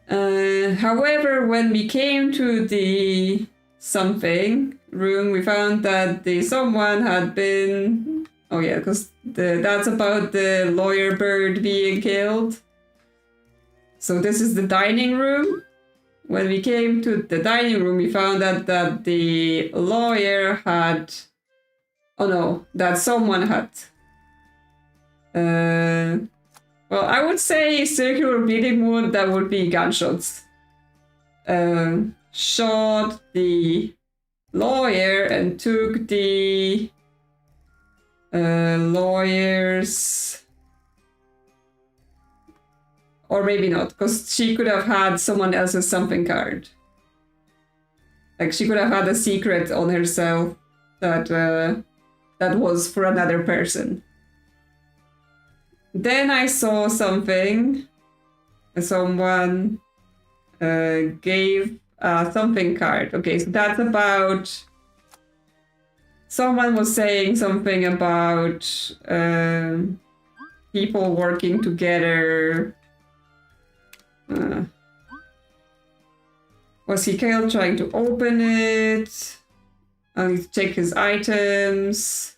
However, when we came to the something room, we found that the someone had been... Oh yeah, because that's about the lawyer bird being killed. So this is the dining room. When we came to the dining room, we found out that the lawyer had... Oh no, that someone had... Well, I would say circular bleeding wound, that would be gunshots. Shot the lawyer and took the lawyer's... Or maybe not, because she could have had someone else's something card. Like, she could have had a secret on herself that was for another person. Then I saw something. Someone gave a something card. Okay, so that's about... Someone was saying something about people working together. Was he killed trying to open it? I need to check his items.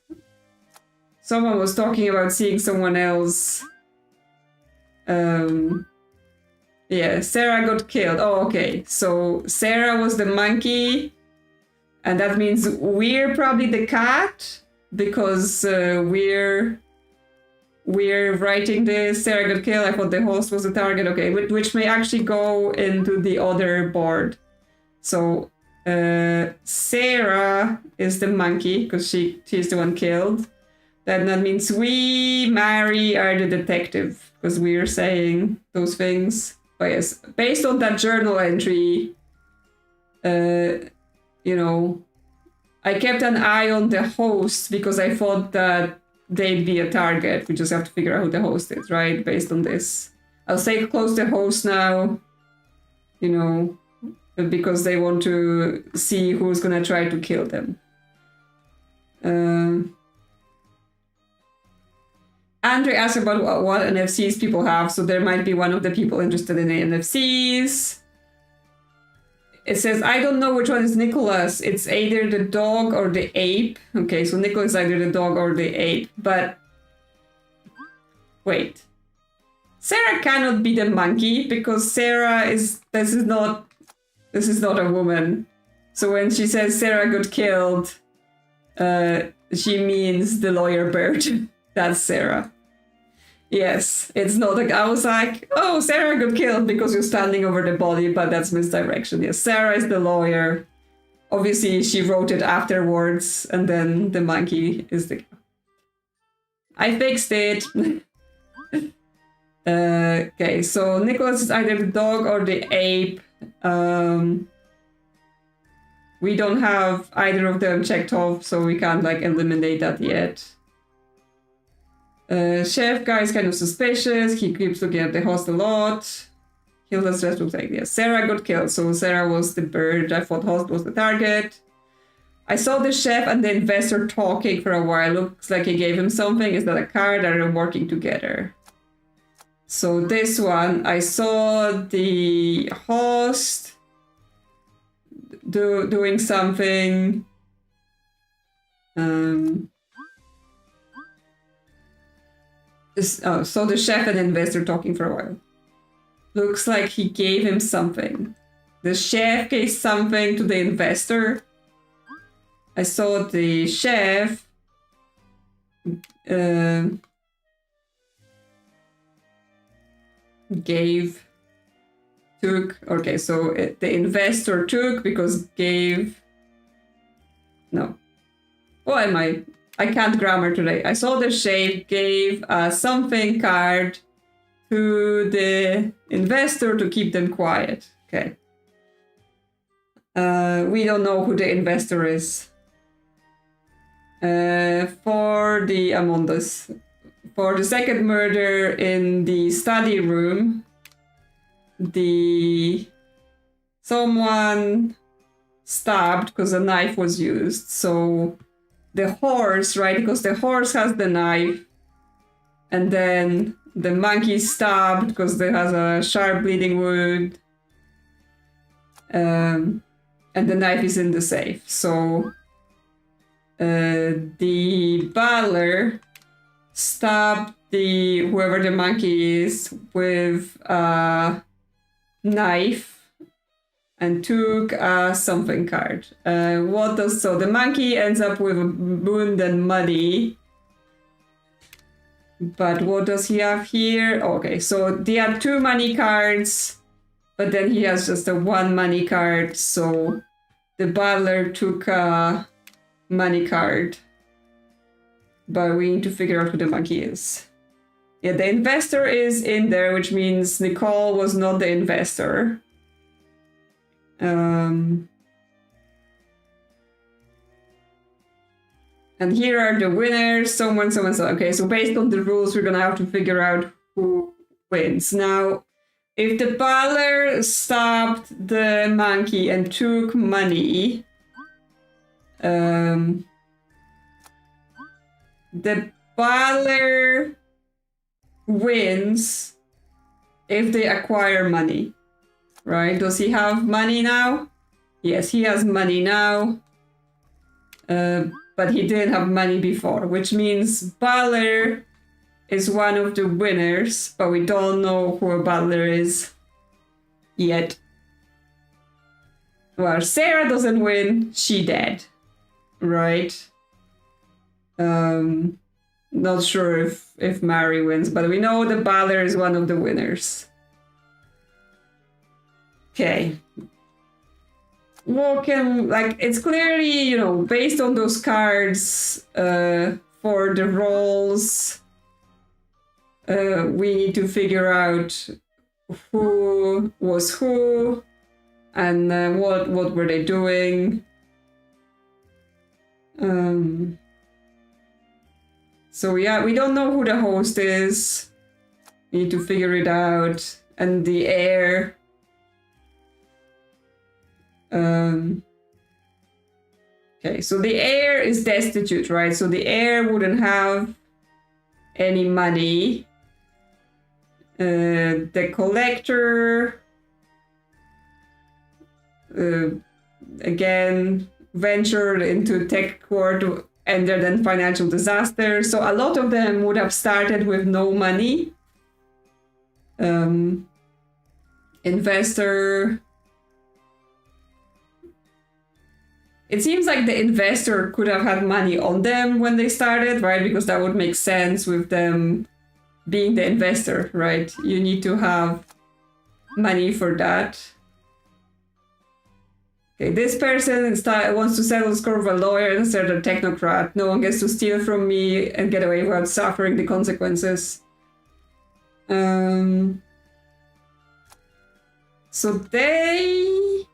Someone was talking about seeing someone else. Yeah, Sarah got killed. Oh, okay. So Sarah was the monkey. And that means we're probably the cat. Because we're writing this. Sarah got killed. I thought the host was the target. Okay, which may actually go into the other board. So Sarah is the monkey because she's the one killed. Then that means we, Mary, are the detective because we're saying those things. But yes, based on that journal entry, I kept an eye on the host because I thought that they'd be a target. We just have to figure out who the host is, right? Based on this. I'll stay close to the host now, because they want to see who's gonna try to kill them. Andre asked about what NFCs people have, so there might be one of the people interested in the NFCs. It says, I don't know which one is Nicholas. It's either the dog or the ape. Okay, so Nicholas is either the dog or the ape. But wait. Sarah cannot be the monkey because Sarah is... This is not a woman. So when she says Sarah got killed, she means the lawyer bird. That's Sarah. Yes, it's not like I was like, oh, Sarah got killed because you're standing over the body, but that's misdirection. Yes, Sarah is the lawyer. Obviously, she wrote it afterwards, and then the monkey is the... I fixed it. Okay, so Nicholas is either the dog or the ape. we don't have either of them checked off, so we can't like eliminate that yet. Chef guy is kind of suspicious. He keeps looking at the host a lot. Hilda's dress looks like this. Sarah got killed, so Sarah was the bird. I thought host was the target. I saw the chef and the investor talking for a while. Looks like he gave him something. Is that a card? Are they working together? So this one, I saw the host doing something. So the chef and investor talking for a while. Looks like he gave him something. The chef gave something to the investor. I saw the chef took. Okay, so the investor took because gave. No. What am I? I can't grammar today. I saw the chef gave something card to the investor to keep them quiet. Okay. We don't know who the investor is. For the Amondas. For the second murder in the study room, someone stabbed because a knife was used. So the horse, right? Because the horse has the knife, and then the monkey stabbed because there has a sharp bleeding wound, and the knife is in the safe. So the butler stabbed whoever the monkey is with a knife and took a something card. So the monkey ends up with a wound and muddy. But what does he have here? Okay, so they have 2 money cards, but then he has just a 1 money card. So the butler took a money card. But we need to figure out who the monkey is. Yeah, the investor is in there, which means Nicole was not the investor. And here are the winners. Someone. Okay, so based on the rules, we're gonna have to figure out who wins. Now, if the butler stabbed the monkey and took money, the butler wins if they acquire money, right? Does he have money now? Yes, he has money now. But he didn't have money before, which means butler is one of the winners, but we don't know who a butler is yet. Well, Sarah doesn't win, she dead, right? Not sure if Mary wins, but we know the butler is one of the winners. Okay. It's clearly, based on those cards, for the roles, we need to figure out who was who and what were they doing. So yeah, we don't know who the host is. We need to figure it out. And the heir. Okay, so the heir is destitute, right? So the heir wouldn't have any money. The collector, again, ventured into tech court, ended in financial disaster. So a lot of them would have started with no money. Investor. It seems like the investor could have had money on them when they started, right? Because that would make sense with them being the investor, right? You need to have money for that. Okay, this person wants to settle the score of a lawyer instead of a technocrat. No one gets to steal from me and get away without suffering the consequences. So they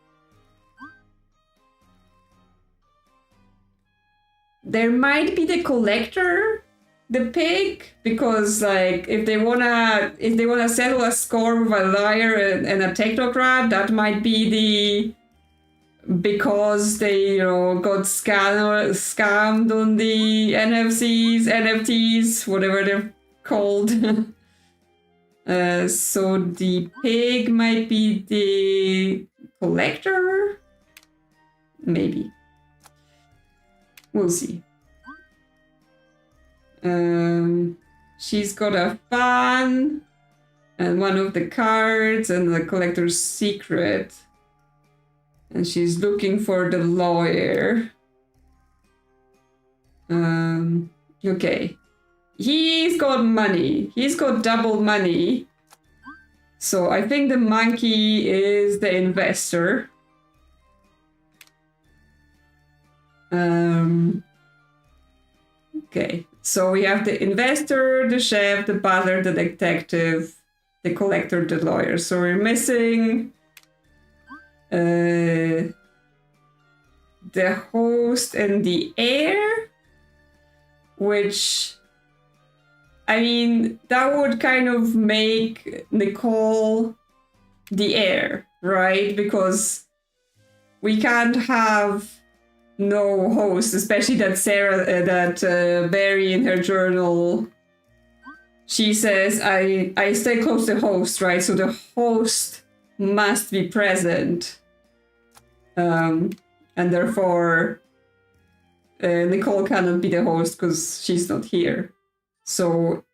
there might be the collector, the pig, because like if they wanna settle a score with a liar and a technocrat, that might be because they got scammed on the NFTs, whatever they're called. So the pig might be the collector, maybe. We'll see. She's got a fan and one of the cards and the collector's secret. And she's looking for the lawyer. Okay. He's got money. He's got double money. So I think the monkey is the investor. Okay. So we have the investor, the chef, the butler, the detective, the collector, the lawyer. So we're missing the host and the heir, which, I mean, that would kind of make Nicole the heir, right? Because we can't have no host, especially that Barry in her journal, she says, I stay close to the host, right? So the host must be present. And therefore, Nicole cannot be the host because she's not here. So,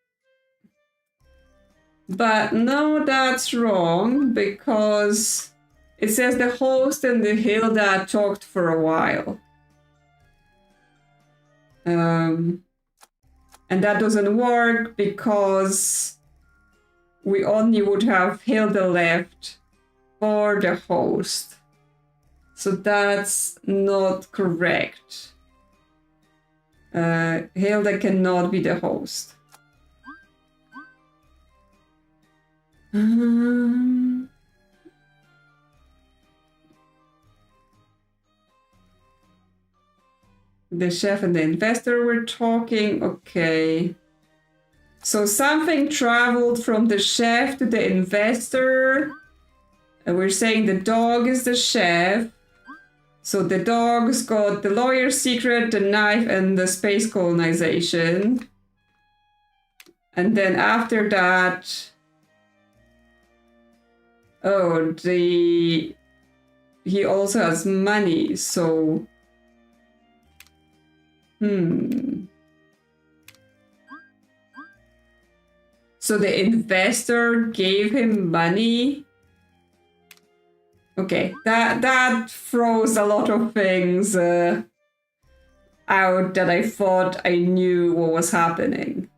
but no, that's wrong, because it says the host and the Hilda talked for a while. And that doesn't work because we only would have Hilda left for the host. So that's not correct. Hilda cannot be the host. The chef and the investor were talking. Okay. So something traveled from the chef to the investor. And we're saying the dog is the chef. So the dog's got the lawyer's secret, the knife, and the space colonization. And then after that... Oh, he also has money, so... So the investor gave him money? Okay, that throws a lot of things out that I thought I knew what was happening.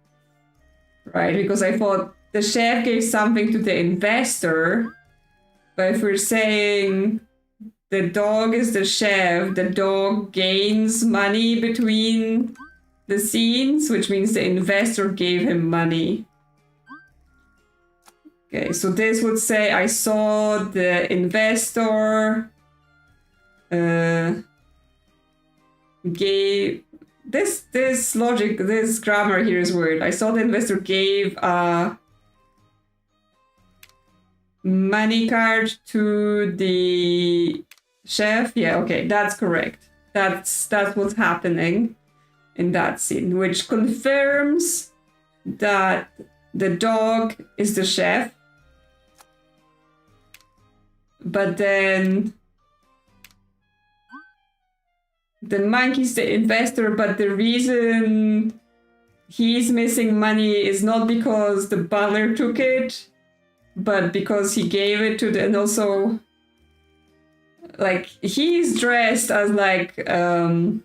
Right, because I thought the chef gave something to the investor, but if we're saying the dog is the chef, the dog gains money between the scenes, which means the investor gave him money. Okay, so this would say I saw the investor gave... This logic, this grammar here is weird. I saw the investor gave a money card to the chef. Yeah, okay, that's correct. That's what's happening in that scene, which confirms that the dog is the chef. But then the monkey's the investor, but the reason he's missing money is not because the butler took it, but because he gave it to the... And also, like, he's dressed as, like, a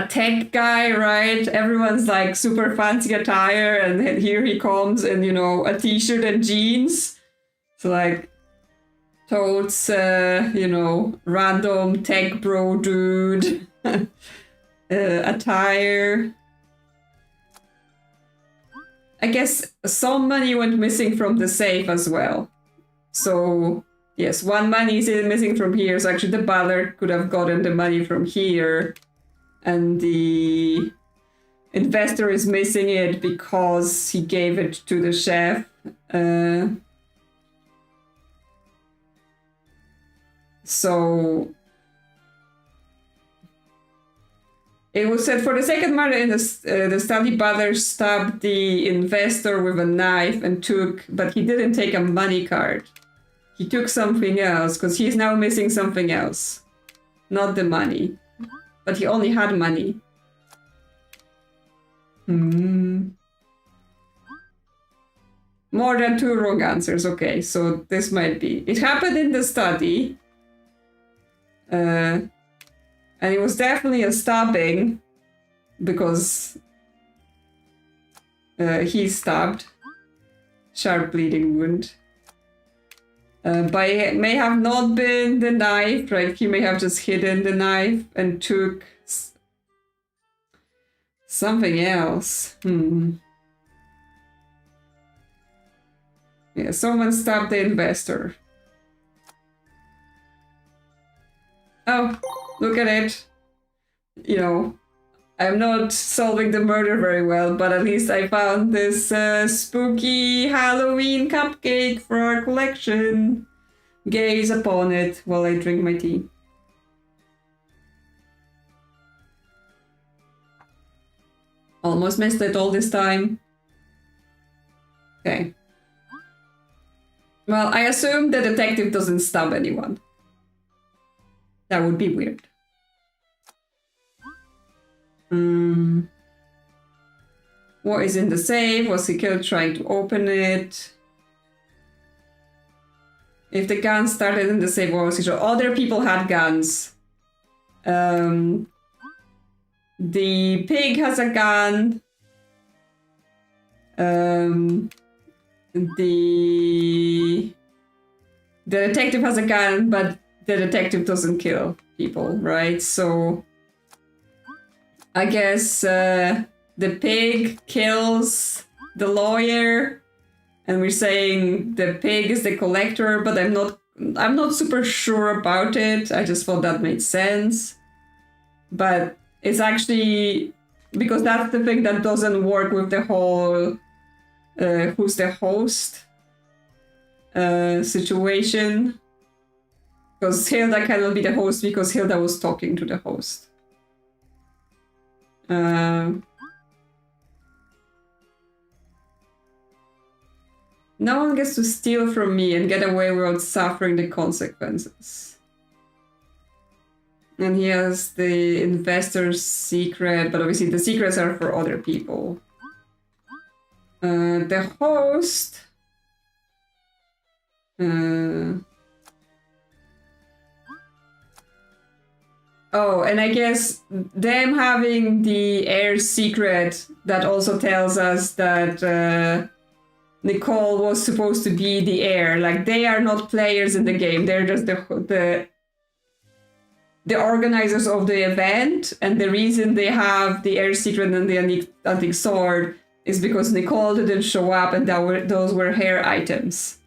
tech guy, right? Everyone's, like, super fancy attire, and then here he comes in, a t-shirt and jeans. So, like... totes, random tech bro dude attire. I guess some money went missing from the safe as well. So, yes, one money is missing from here. So actually the butler could have gotten the money from here and the investor is missing it because he gave it to the chef. So it was said for the second murder in the study, Butler stabbed the investor with a knife and but he didn't take a money card. He took something else because he's now missing something else. Not the money. But he only had money. More than 2 wrong answers. Okay, so this might be. It happened in the study. And it was definitely a stabbing because he stabbed. Sharp bleeding wound. But it may have not been the knife, right? He may have just hidden the knife and took something else. Yeah, someone stabbed the investor. Oh, look at it. You know, I'm not solving the murder very well, but at least I found this spooky Halloween cupcake for our collection. Gaze upon it while I drink my tea. Almost missed it all this time. Okay. Well, I assume the detective doesn't stab anyone. That would be weird. What is in the safe? Was he killed trying to open it? If the gun started in the safe, what was he sure? Other people had guns. The pig has a gun. The detective has a gun, but the detective doesn't kill people, right? So I guess the pig kills the lawyer, and we're saying the pig is the collector, but I'm not super sure about it. I just thought that made sense. But it's actually because that's the thing that doesn't work with the whole who's the host situation. Because Hilda cannot be the host because Hilda was talking to the host. No one gets to steal from me and get away without suffering the consequences. And he has the investor's secret, but obviously the secrets are for other people. The host... Oh, and I guess them having the heir's secret that also tells us that Nicole was supposed to be the heir. Like, they are not players in the game. They're just the organizers of the event. And the reason they have the heir's secret and the antique sword is because Nicole didn't show up and those were her items.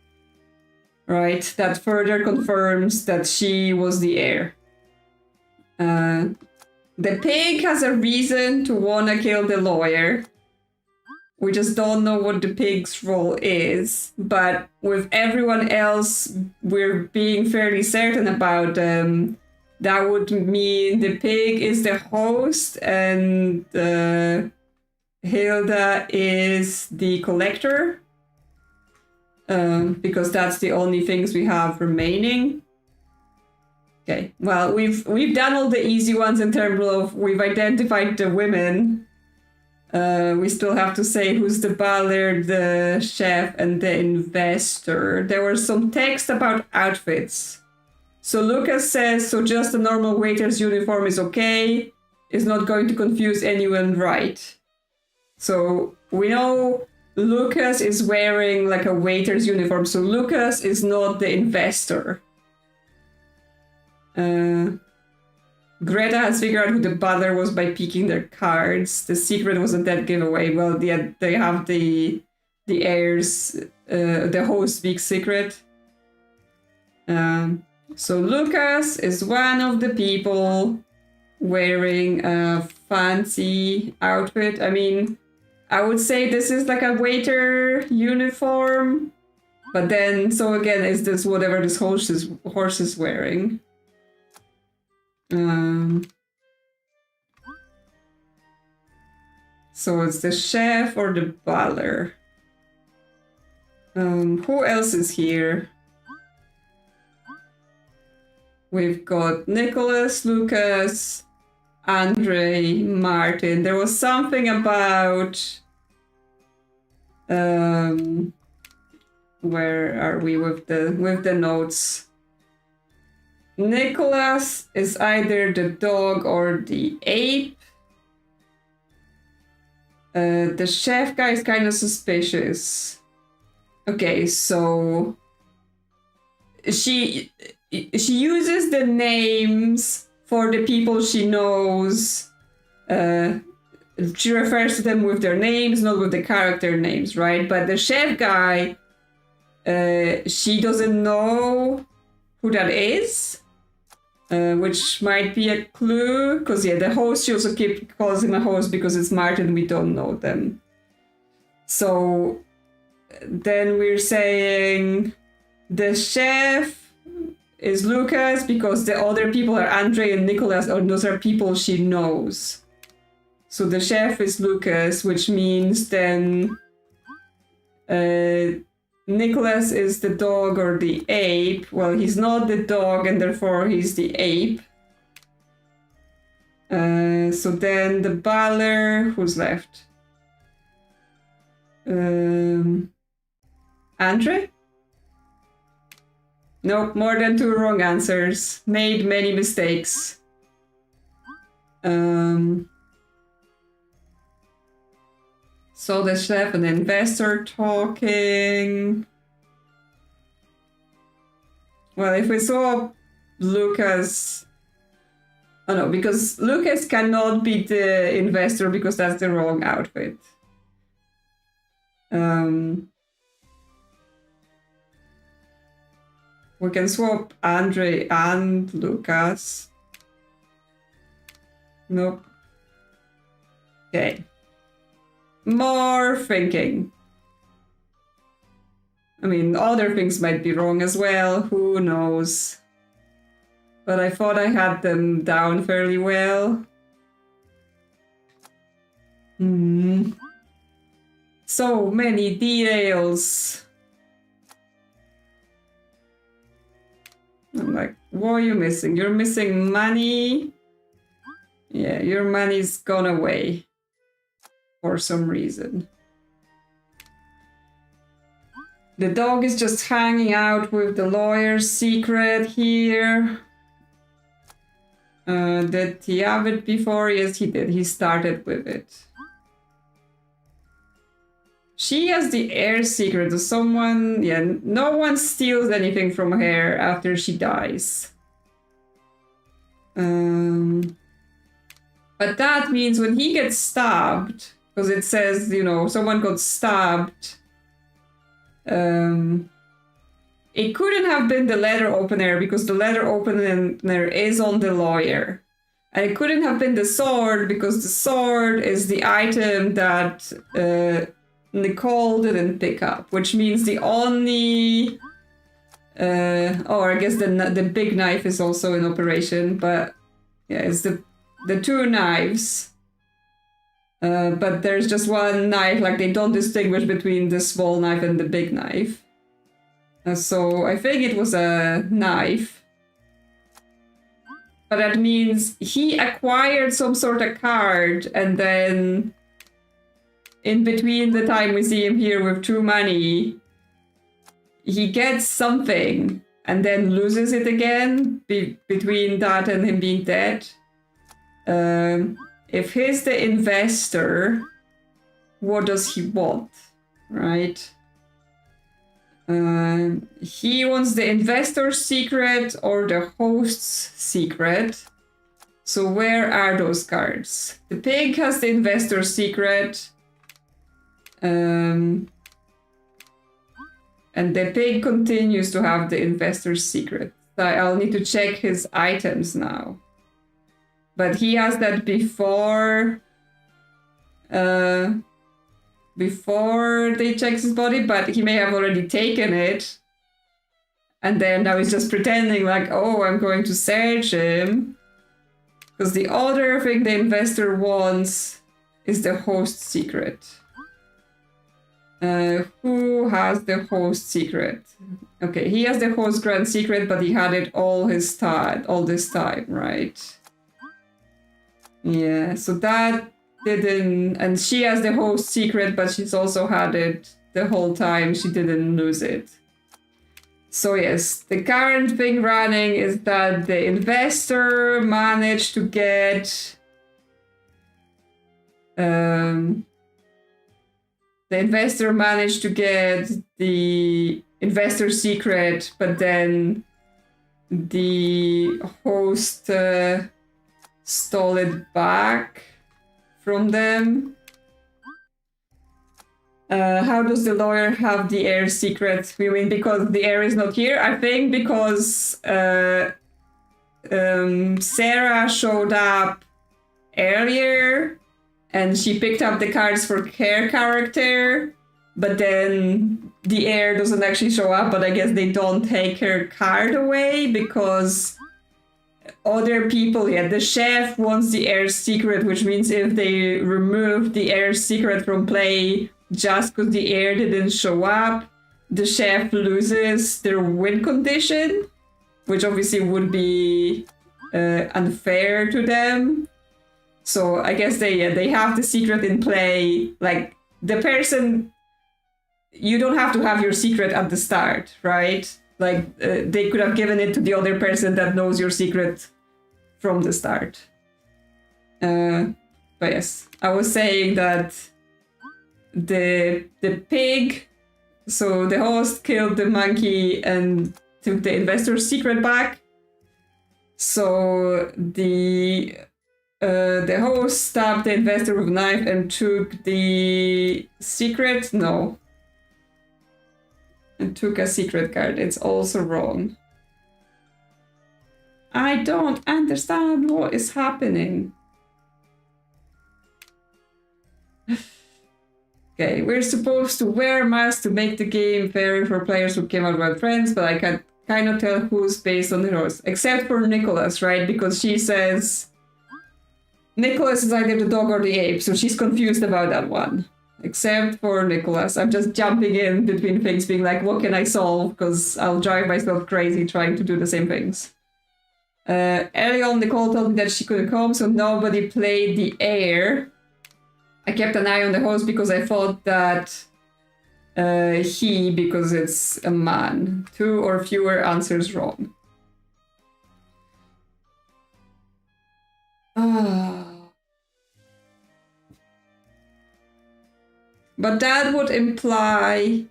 Right? That further confirms that she was the heir. The pig has a reason to want to kill the lawyer. We just don't know what the pig's role is. But with everyone else, we're being fairly certain about that would mean the pig is the host and Hilda is the collector. Because that's the only things we have remaining. Okay, well, we've done all the easy ones in terms of we've identified the women. We still have to say who's the butler, the chef, and the investor. There was some text about outfits. So Lucas says, so just a normal waiter's uniform is okay. It's not going to confuse anyone, right? So we know Lucas is wearing like a waiter's uniform. So Lucas is not the investor. Greta has figured out who the butler was by peeking their cards. The secret was a dead giveaway. Well, they have the heirs, the host's big secret. So Lucas is one of the people wearing a fancy outfit. I mean, I would say this is like a waiter uniform. But then, so again, is this whatever this horse is wearing? So it's the chef or the butler. Who else is here? We've got Nicholas, Lucas, Andre, Martin. There was something about... where are we with the notes? Nicholas is either the dog or the ape. The chef guy is kind of suspicious. Okay, so she uses the names for the people she knows. She refers to them with their names, not with the character names, right? But the chef guy, she doesn't know who that is, which might be a clue. Because yeah, the host, she also calls him a host because it's Martin, we don't know them. So then we're saying the chef is Lucas because the other people are Andre and Nicholas, or those are people she knows. So the chef is Lucas, which means then Nicholas is the dog or the ape. Well, he's not the dog and therefore he's the ape. So then the butler, who's left? Andre? Nope, more than 2 wrong answers. Made many mistakes. So the chef and the investor talking. Well, if we saw Lucas... Oh no, because Lucas cannot be the investor because that's the wrong outfit. We can swap Andre and Lucas. Nope. Okay. More thinking. I mean, other things might be wrong as well. Who knows? But I thought I had them down fairly well. So many details. I'm like, what are you missing? You're missing money? Yeah, your money's gone away. For some reason. The dog is just hanging out with the lawyer's secret here. Did he have it before? Yes, he did. He started with it. She has the heir secret. Someone, yeah, no one steals anything from her after she dies. But that means when he gets stabbed, because it says, you know, someone got stabbed. It couldn't have been the letter opener because the letter opener is on the lawyer. And it couldn't have been the sword because the sword is the item that Nicole didn't pick up, which means the only... I guess the big knife is also in operation, but yeah, it's the 2 knives. But there's just one knife, like they don't distinguish between the small knife and the big knife. So I think it was a knife. But that means he acquired some sort of card and then in between the time we see him here with true money, he gets something and then loses it again between that and him being dead. If he's the investor, what does he want, right? He wants the investor's secret or the host's secret. So where are those cards? The pig has the investor's secret. And the pig continues to have the investor's secret. So I'll need to check his items now. But he has that before they check his body, but he may have already taken it. And then now he's just pretending like, oh, I'm going to search him. Because the other thing the investor wants is the host secret. Who has the host secret? Okay, he has the host grand secret, but he had it all this time, right? Yeah, so that didn't... And she has the host secret, but she's also had it the whole time. She didn't lose it. So yes, the current thing running is that the investor managed to get... the investor managed to get the investor secret, but then the host stole it back from them. How does the lawyer have the heir secret? We mean because the heir is not here? I think because Sarah showed up earlier and she picked up the cards for her character, but then the heir doesn't actually show up, but I guess they don't take her card away because other people, the chef wants the heir secret, which means if they remove the heir secret from play just because the heir didn't show up, the chef loses their win condition, which obviously would be unfair to them. So I guess they have the secret in play. Like, the person... You don't have to have your secret at the start, right? Like, they could have given it to the other person that knows your secret from the start. But yes, I was saying that the pig... So the host killed the monkey and took the investor's secret back. So the host stabbed the investor with a knife and took the secret. No. And took a secret card. It's also wrong. I don't understand what is happening. Okay, we're supposed to wear masks to make the game fairer for players who came out with friends, but I can kind of tell who's based on the horse. Except for Nicholas, right? Because she says... Nicholas is either the dog or the ape, so she's confused about that one. Except for Nicholas. I'm just jumping in between things, being like, what can I solve? Because I'll drive myself crazy trying to do the same things. Early on, Nicole told me that she couldn't come, so nobody played the heir. I kept an eye on the host because I thought that because it's a man. 2 or fewer answers wrong. But that would imply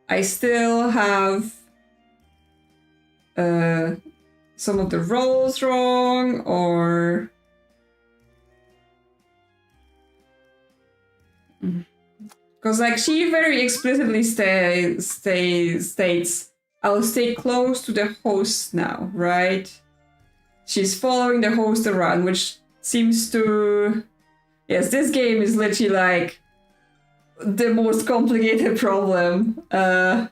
I still have some of the roles wrong, or... Because like she very explicitly states, I'll stay close to the host now, right? She's following the host around, which seems to... Yes, this game is literally like the most complicated problem. I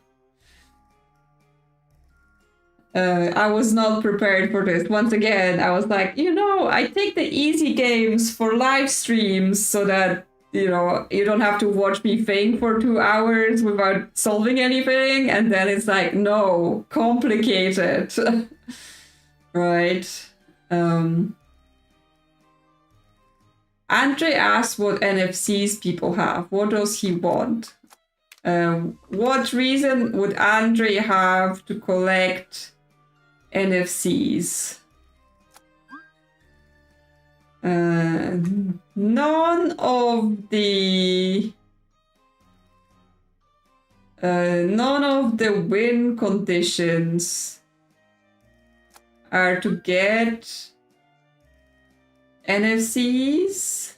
was not prepared for this. Once again, I was like, I take the easy games for live streams so that, you don't have to watch me think for 2 hours without solving anything. And then it's like, no, complicated. Right. Andre asks what NFCs people have. What does he want? What reason would Andre have to collect NFCs? None of the win conditions are to get NFCs.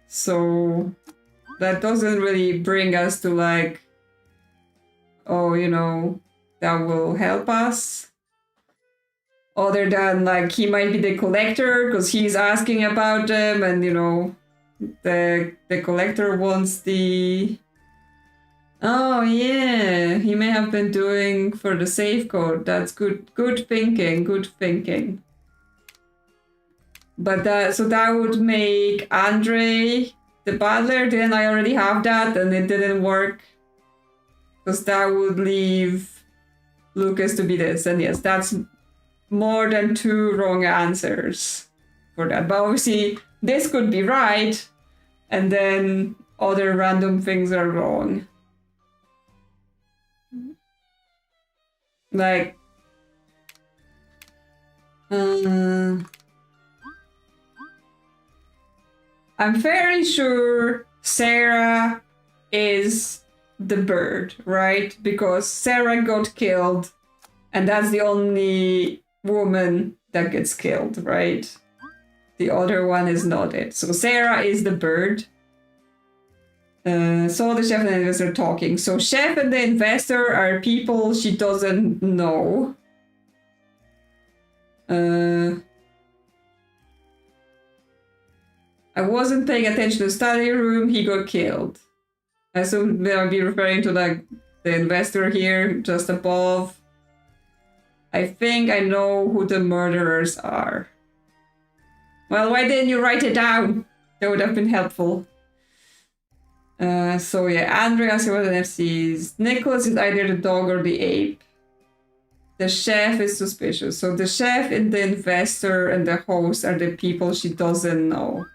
So that doesn't really bring us to like, oh, you know, that will help us. Other than, like, he might be the collector because he's asking about them, and, you know, the collector wants the... Oh, yeah, he may have been doing for the safe code. That's good thinking, good thinking. But that would make Andre the butler. Then I already have that, and it didn't work. Because that would leave Lucas to be this. And yes, that's more than 2 wrong answers for that. But obviously, this could be right, and then other random things are wrong. Like, I'm very sure Sarah is the bird, right? Because Sarah got killed, and that's the only woman that gets killed, right? The other one is not it. So Sarah is the bird. So the chef and the investor talking. So chef and the investor are people she doesn't know. I wasn't paying attention to the study room. He got killed. I assume they'll be referring to like the investor here, just above. I think I know who the murderers are. Well, why didn't you write it down? That would have been helpful. So yeah, Andreas was an FCs. Nicholas is either the dog or the ape. The chef is suspicious. So the chef and the investor and the host are the people she doesn't know.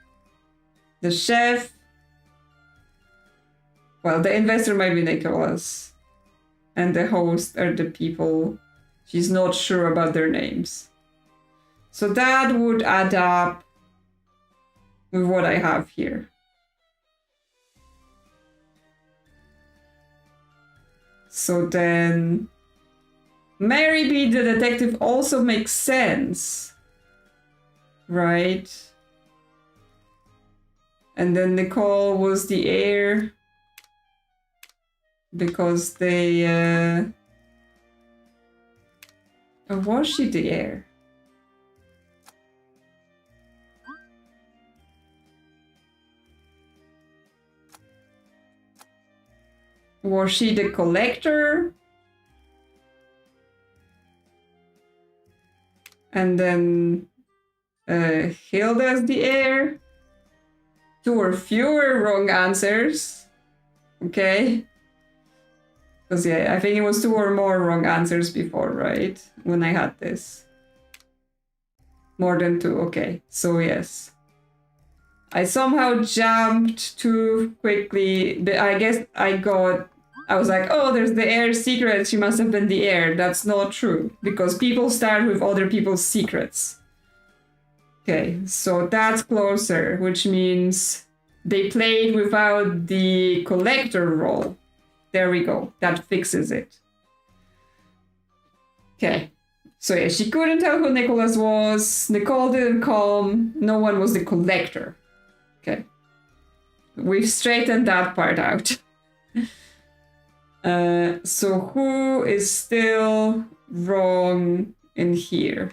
The chef... Well, the investor might be Nicholas. And the host are the people she's not sure about their names. So that would add up with what I have here. So then Mary B, the detective, also makes sense, right? And then Nicole was the heir because they... Or was she the heir? Was she the collector? And then Hilda's the heir? 2 or fewer wrong answers. Okay. Because yeah, I think it was 2 or more wrong answers before, right? When I had this. More than 2, okay. So yes. I somehow jumped too quickly, but I guess I was like, oh, there's the heir's secret, she must have been the heir. That's not true, because people start with other people's secrets. Okay, so that's closer, which means they played without the collector role. There we go, that fixes it. Okay, so yeah, she couldn't tell who Nicholas was, Nicole didn't come, no one was the collector. Okay, we've straightened that part out. So who is still wrong in here?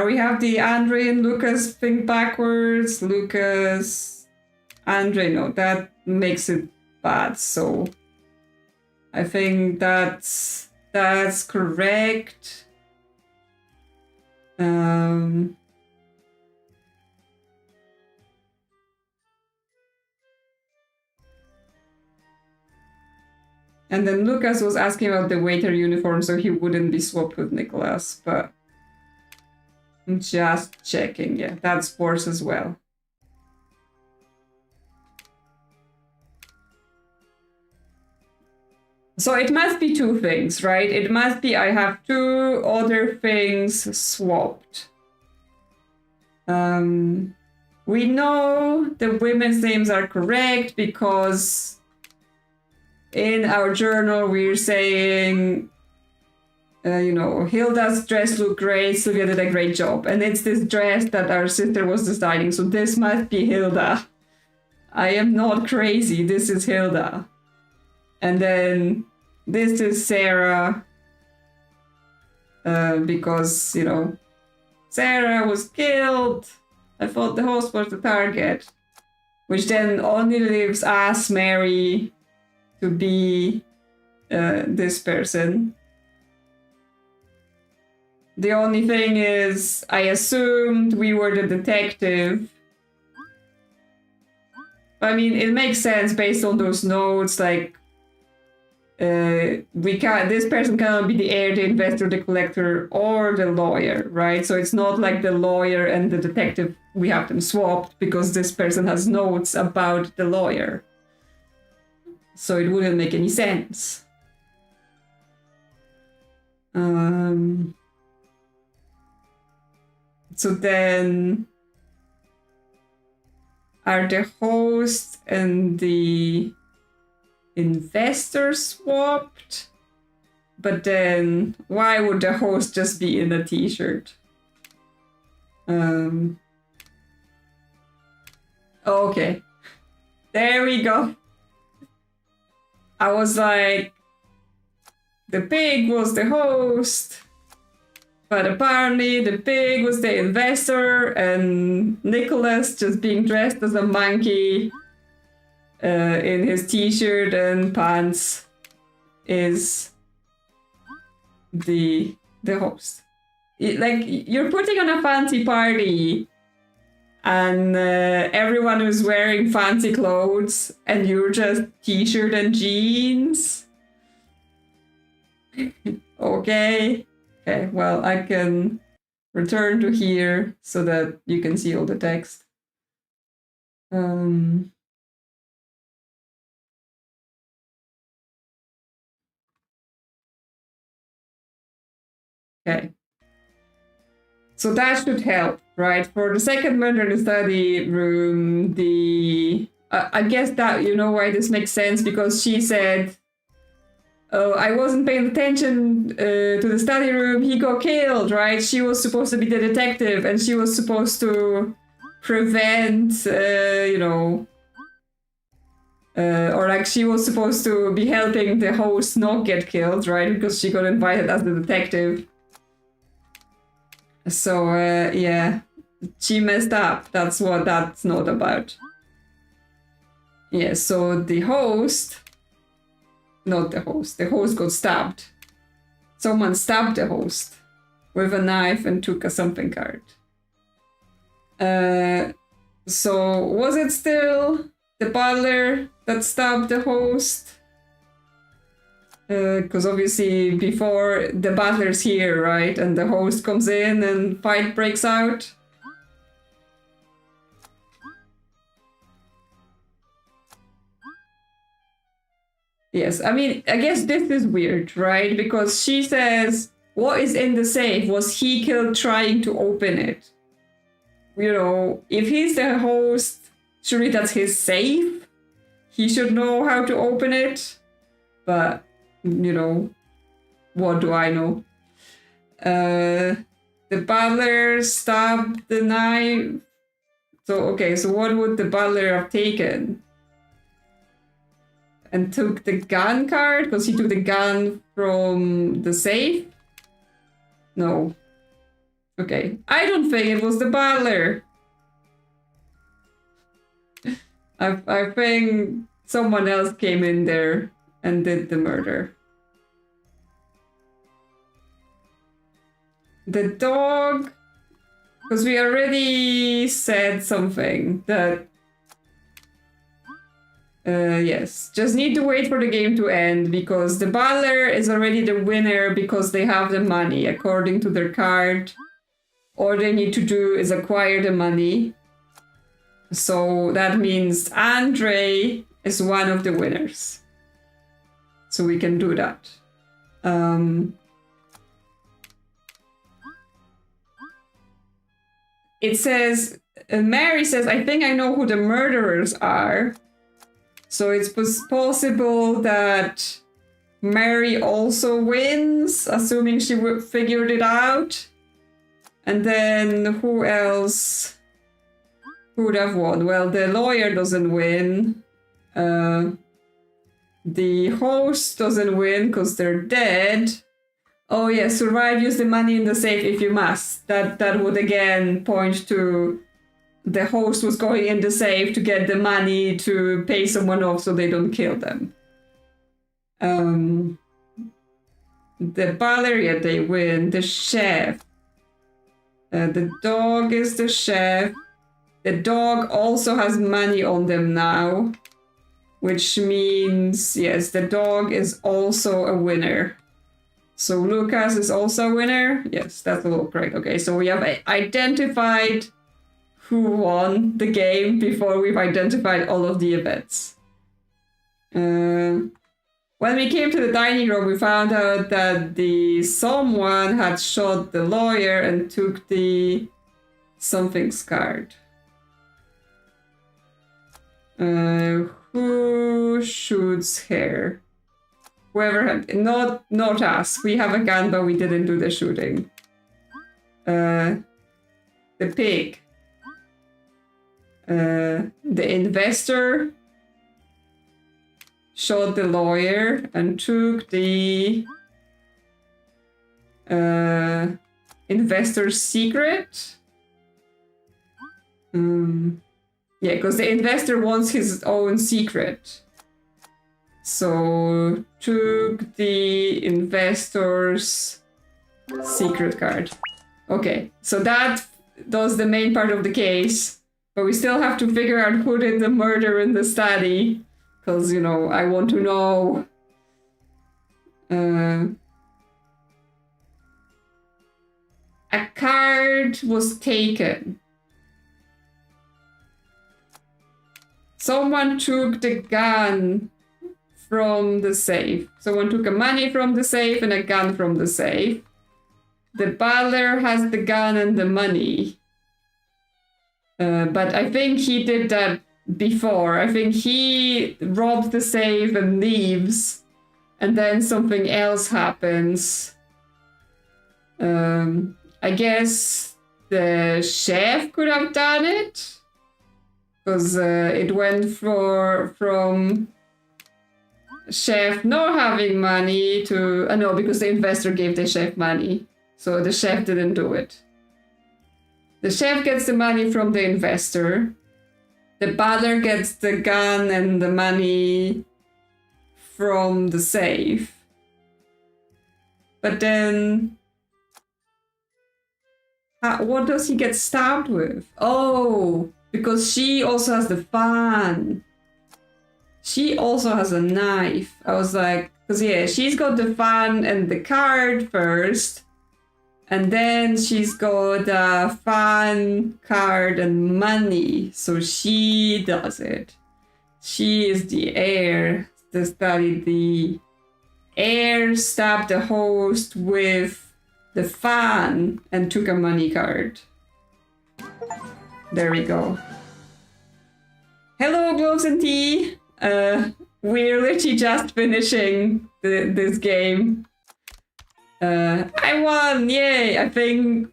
We have the Andre and Lucas thing backwards. Lucas, Andre, no, that makes it bad. So I think that's correct. And then Lucas was asking about the waiter uniform, so he wouldn't be swapped with Nicholas, but I'm just checking. Yeah, that's sports as well. So it must be 2 things, right? It must be I have 2 other things swapped. We know the women's names are correct because in our journal we're saying Hilda's dress looked great, Sylvia did a great job. And it's this dress that our sister was deciding, so this must be Hilda. I am not crazy, this is Hilda. And then this is Sarah. Because, Sarah was killed. I thought the host was the target. Which then only leaves us, Mary, to be this person. The only thing is, I assumed we were the detective. I mean, it makes sense based on those notes, like, this person cannot be the heir, the investor, the collector, or the lawyer, right? So it's not like the lawyer and the detective, we have them swapped because this person has notes about the lawyer. So it wouldn't make any sense. So then, are the host and the investor swapped? But then, why would the host just be in a t-shirt? Okay. There we go. I was like, the pig was the host, but apparently the pig was the investor, and Nicholas just being dressed as a monkey in his t-shirt and pants is the host. You're putting on a fancy party and everyone is wearing fancy clothes and you're just t-shirt and jeans. Okay, well, I can return to here so that you can see all the text. Okay. So that should help, right? For the second murder in the study room, I guess that you know why this makes sense, because she said, oh, I wasn't paying attention to the study room, he got killed, right? She was supposed to be the detective and she was supposed to prevent, or like she was supposed to be helping the host not get killed, right? Because she got invited as the detective. So, yeah, she messed up. That's what that's not about. Yeah, so the host got stabbed. Someone stabbed the host with a knife and took a something card. So was it still the butler that stabbed the host? Because obviously before the butler's here, right? And the host comes in and fight breaks out. Yes, I mean, I guess this is weird, right? Because she says, what is in the safe? Was he killed trying to open it? If he's the host, surely that's his safe. He should know how to open it. But, what do I know? The butler stabbed the knife. So what would the butler have taken? And took the gun card? Because he took the gun from the safe? No. Okay. I don't think it was the butler. I think someone else came in there and did the murder. The dog, because we already said something that yes, just need to wait for the game to end because the butler is already the winner because they have the money according to their card. All they need to do is acquire the money. So that means Andre is one of the winners. So we can do that. It says, Mary says, I think I know who the murderers are. So it's possible that Mary also wins, assuming she figured it out. And then who else would have won? Well, the lawyer doesn't win. The host doesn't win because they're dead. Oh yeah, survive, use the money in the safe if you must. That would again point to the host was going in the safe to get the money to pay someone off so they don't kill them. The butler, yeah, they win. The chef. The dog is the chef. The dog also has money on them now, which means, yes, the dog is also a winner. So Lucas is also a winner. Yes, that's all correct. Okay, so we have identified who won the game before we've identified all of the events. When we came to the dining room, we found out that someone had shot the lawyer and took the something's card. Who shoots hair? Whoever had not us. We have a gun, but we didn't do the shooting. The pig. The investor shot the lawyer and took the investor's secret. Yeah, because the investor wants his own secret. So took the investor's secret card. Okay, so that does the main part of the case. But we still have to figure out who did the murder in the study. Because, you know, I want to know. A card was taken. Someone took the gun from the safe. Someone took a money from the safe and a gun from the safe. The butler has the gun and the money. But I think he did that before. I think he robs the safe and leaves. And then something else happens. I guess the chef could have done it. Because it went from chef not having money to... no, because the investor gave the chef money. So the chef didn't do it. The chef gets the money from the investor. The butler gets the gun and the money from the safe. But then... what does he get stabbed with? Oh, because she also has the fan. She also has a knife. I was like, because yeah, she's got the fan and the card first. And then she's got a fan, card, and money. So she does it. She is the heir. The heir stabbed the host with the fan and took a money card. There we go. Hello, Gloves and Tea. We're literally just finishing this game. I won! Yay! I think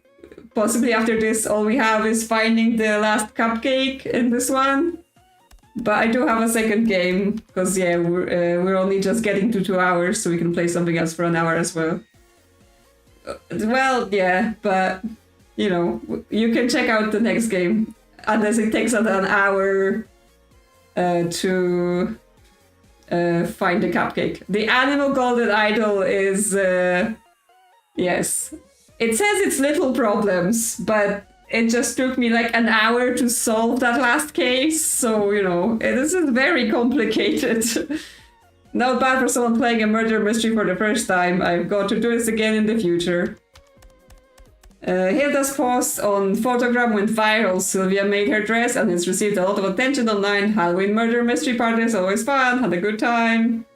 possibly after this all we have is finding the last cupcake in this one. But I do have a second game, because yeah, we're only just getting to 2 hours, so we can play something else for an hour as well. Well, yeah, but you know, you can check out the next game, unless it takes us an hour to find the cupcake. The animal golden idol is... yes. It says it's little problems, but it just took me like an hour to solve that last case. So, you know, this is very complicated. Not bad for someone playing a murder mystery for the first time. I've got to do this again in the future. Hilda's post on Photogram went viral. Sylvia made her dress and it's received a lot of attention online. Halloween murder mystery party is always fun. Had a good time.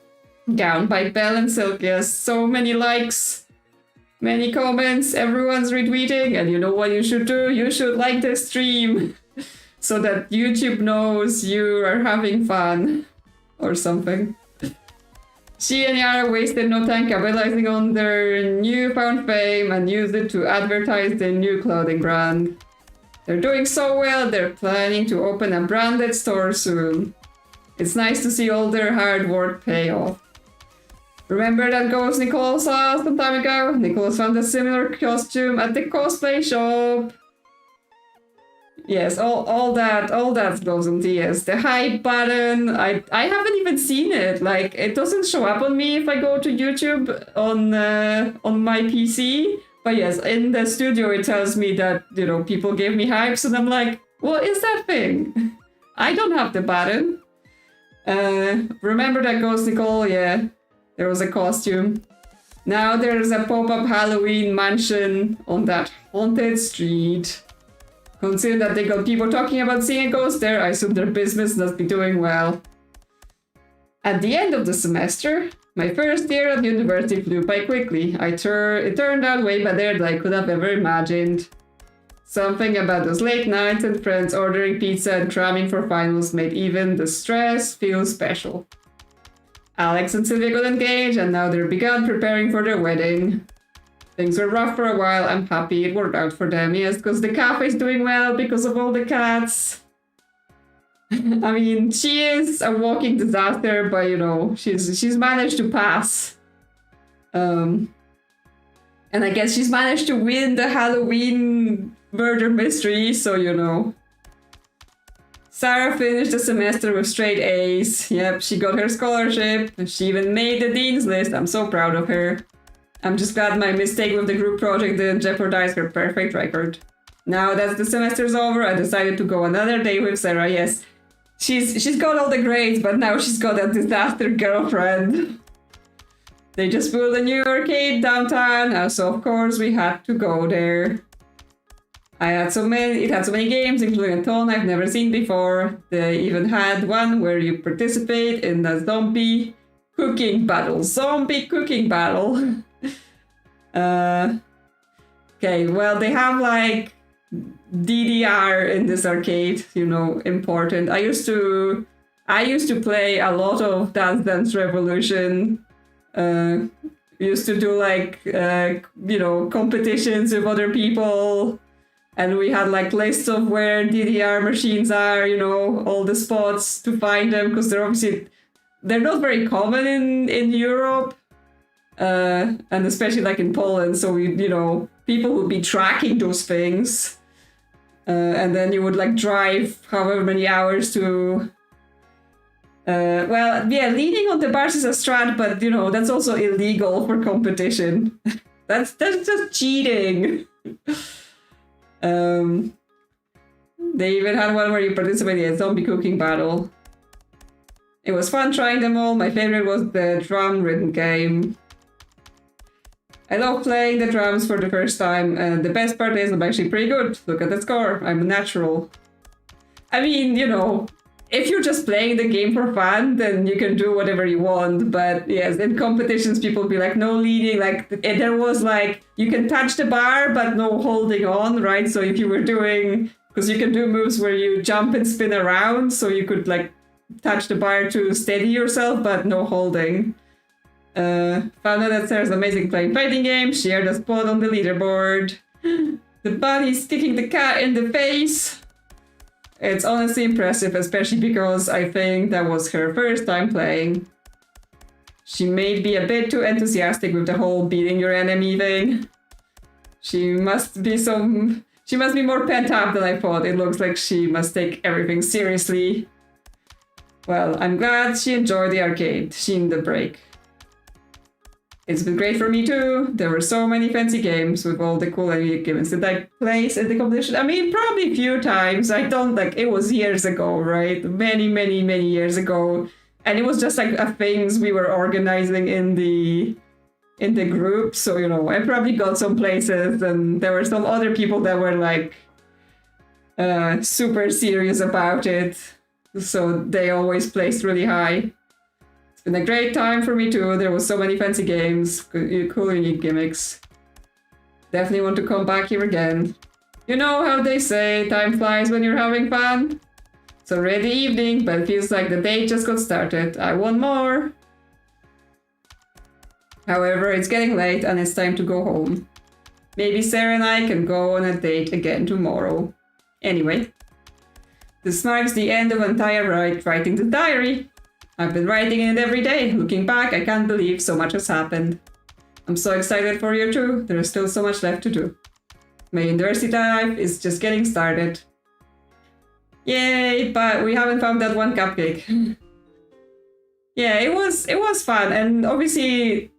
Gown by Belle and Sylvia. So many likes. Many comments, everyone's retweeting, and you know what you should do? You should like the stream so that YouTube knows you are having fun or something. She and Yara wasted no time capitalizing on their newfound fame and used it to advertise their new clothing brand. They're doing so well, they're planning to open a branded store soon. It's nice to see all their hard work pay off. Remember that ghost Nicole saw some time ago? Nicole found a similar costume at the cosplay shop. Yes, all that goes on TS. The hype button, I haven't even seen it. Like, it doesn't show up on me if I go to YouTube on my PC. But yes, in the studio it tells me that, you know, people gave me hypes, and I'm like, what is that thing? I don't have the button. Remember that ghost Nicole? Yeah, there was a costume. Now there's a pop-up Halloween mansion on that haunted street. Considering that they got people talking about seeing a ghost there, I assume their business must be doing well. At the end of the semester, my first year at university flew by quickly. It turned out way better than I could have ever imagined. Something about those late nights and friends ordering pizza and cramming for finals made even the stress feel special. Alex and Sylvia got engaged, and now they're begun preparing for their wedding. Things were rough for a while. I'm happy it worked out for them. Yes, because the cafe's doing well because of all the cats. I mean, she is a walking disaster, but you know, she's managed to pass. And I guess she's managed to win the Halloween murder mystery, so you know. Sarah finished the semester with straight A's. Yep, she got her scholarship. She even made the dean's list. I'm so proud of her. I'm just glad my mistake with the group project didn't jeopardize her perfect record. Now that the semester's over, I decided to go another day with Sarah. Yes, she's got all the grades, but now she's got a disaster girlfriend. They just built a new arcade downtown, so of course we had to go there. It had so many games, including a ton I've never seen before. They even had one where you participate in a zombie cooking battle. Okay, well, they have like DDR in this arcade, you know, important. I used to play a lot of Dance Dance Revolution. Used to do like you know, competitions with other people, and we had like lists of where DDR machines are, you know, all the spots to find them, because they're not very common in Europe. And especially like in Poland, so you know, people would be tracking those things, and then you would like drive however many hours to. Well, yeah, leaning on the bars is a strat, but you know, that's also illegal for competition. that's just cheating. They even had one where you participate in a zombie cooking battle. It was fun trying them all. My favorite was the drum rhythm game. I love playing the drums for the first time, and the best part is I'm actually pretty good. Look at the score, I'm a natural. I mean, you know, if you're just playing the game for fun, then you can do whatever you want, but yes, in competitions people will be like, no leading, like, there was like, you can touch the bar, but no holding on, right? So if you were doing, because you can do moves where you jump and spin around, so you could like touch the bar to steady yourself, but no holding. Found out that Sarah's amazing playing fighting games, shared a spot on the leaderboard. The bunny's kicking the cat in the face. It's honestly impressive, especially because I think that was her first time playing. She may be a bit too enthusiastic with the whole beating your enemy thing. She must be more pent up than I thought. It looks like she must take everything seriously. Well, I'm glad she enjoyed the arcade. She needed the break. It's been great for me too. There were so many fancy games with all the cool games. Did I place in the competition? I mean, probably a few times. I don't like, it was years ago, right? Many years ago. And it was just like a things we were organizing in the group. So, you know, I probably got some places, and there were some other people that were like super serious about it. So they always placed really high. Been a great time for me too. There was so many fancy games, cool unique gimmicks. Definitely want to come back here again. You know how they say time flies when you're having fun? It's already evening, but it feels like the day just got started. I want more. However, it's getting late and it's time to go home. Maybe Sarah and I can go on a date again tomorrow. Anyway, this marks the end of entire writing the diary. I've been writing it every day. Looking back, I can't believe so much has happened. I'm so excited for year 2. There is still so much left to do. My university life is just getting started. Yay, but we haven't found that one cupcake. Yeah, it was fun, and obviously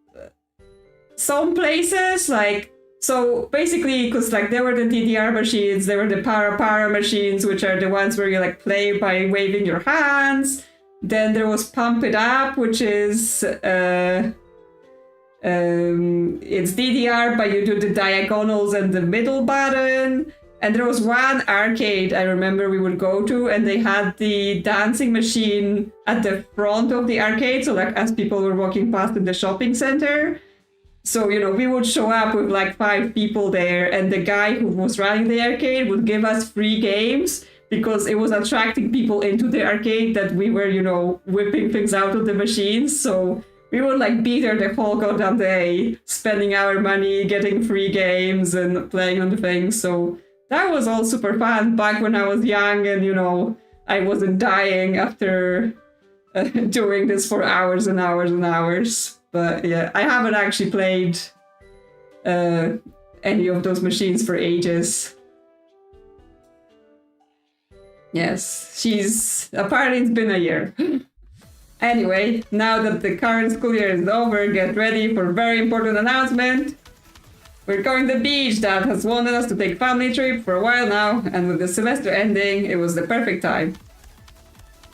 some places like, so basically, because like there were the DDR machines, there were the para machines, which are the ones where you like play by waving your hands. Then there was Pump It Up, which is it's DDR, but you do the diagonals and the middle button. And there was one arcade I remember we would go to, and they had the dancing machine at the front of the arcade. So like as people were walking past in the shopping center. So, you know, we would show up with like 5 people there, and the guy who was running the arcade would give us free games because it was attracting people into the arcade that we were, you know, whipping things out of the machines. So we would like be there the whole goddamn day, spending our money, getting free games and playing on the things. So that was all super fun back when I was young, and, you know, I wasn't dying after doing this for hours and hours and hours. But yeah, I haven't actually played any of those machines for ages. Yes, apparently it's been a year. Anyway, now that the current school year is over, get ready for a very important announcement. We're going to the beach. Dad has wanted us to take family trip for a while now, and with the semester ending, it was the perfect time.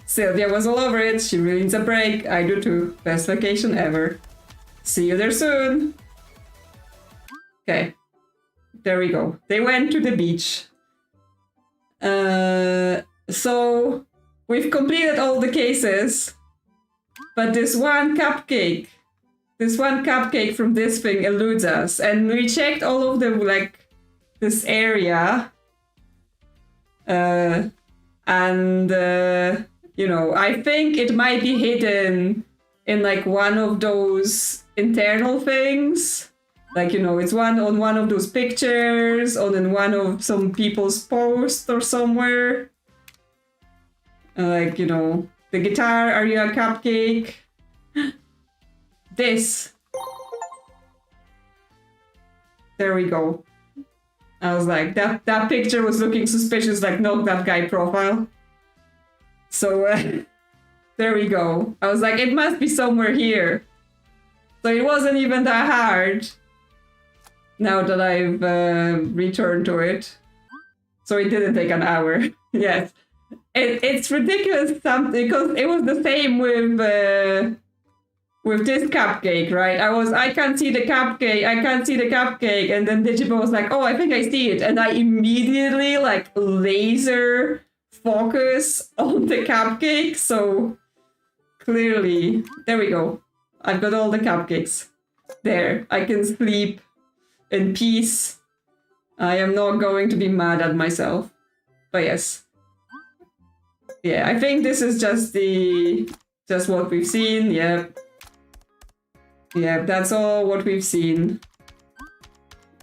Sylvia was all over it. She really needs a break. I do too. Best vacation ever. See you there soon. Okay. There we go. They went to the beach. So we've completed all the cases, but this one cupcake from this thing eludes us, and we checked all of the like this area, and you know, I think it might be hidden in like one of those internal things. Like, you know, it's on one of those pictures, or in one of some people's posts or somewhere. Like, you know, the guitar, are you a cupcake? This. There we go. I was like, that picture was looking suspicious, like, not that guy profile. So, there we go. I was like, it must be somewhere here. So it wasn't even that hard. Now that I've returned to it. So it didn't take an hour. Yes. It's ridiculous something, because it was the same with this cupcake, right? I can't see the cupcake, and then Digipo was like, oh, I think I see it, and I immediately like laser focus on the cupcake. So clearly, there we go. I've got all the cupcakes. There, I can sleep in peace. I am not going to be mad at myself. But yes. Yeah, I think this is just what we've seen. Yep. Yeah, that's all what we've seen.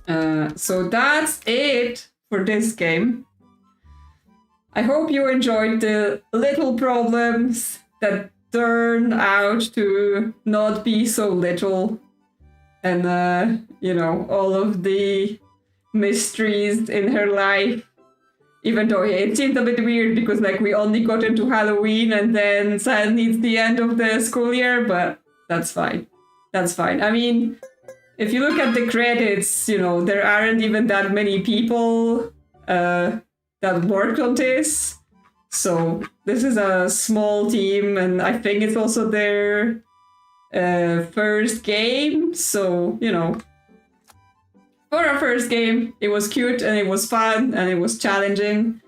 So that's it for this game. I hope you enjoyed the little problems that turn out to not be so little. And, you know, all of the mysteries in her life. Even though it seemed a bit weird because, like, we only got into Halloween and then suddenly it's the end of the school year, but that's fine. That's fine. I mean, if you look at the credits, you know, there aren't even that many people that worked on this. So this is a small team, and I think it's also their first game. So, you know, for our first game, it was cute and it was fun and it was challenging.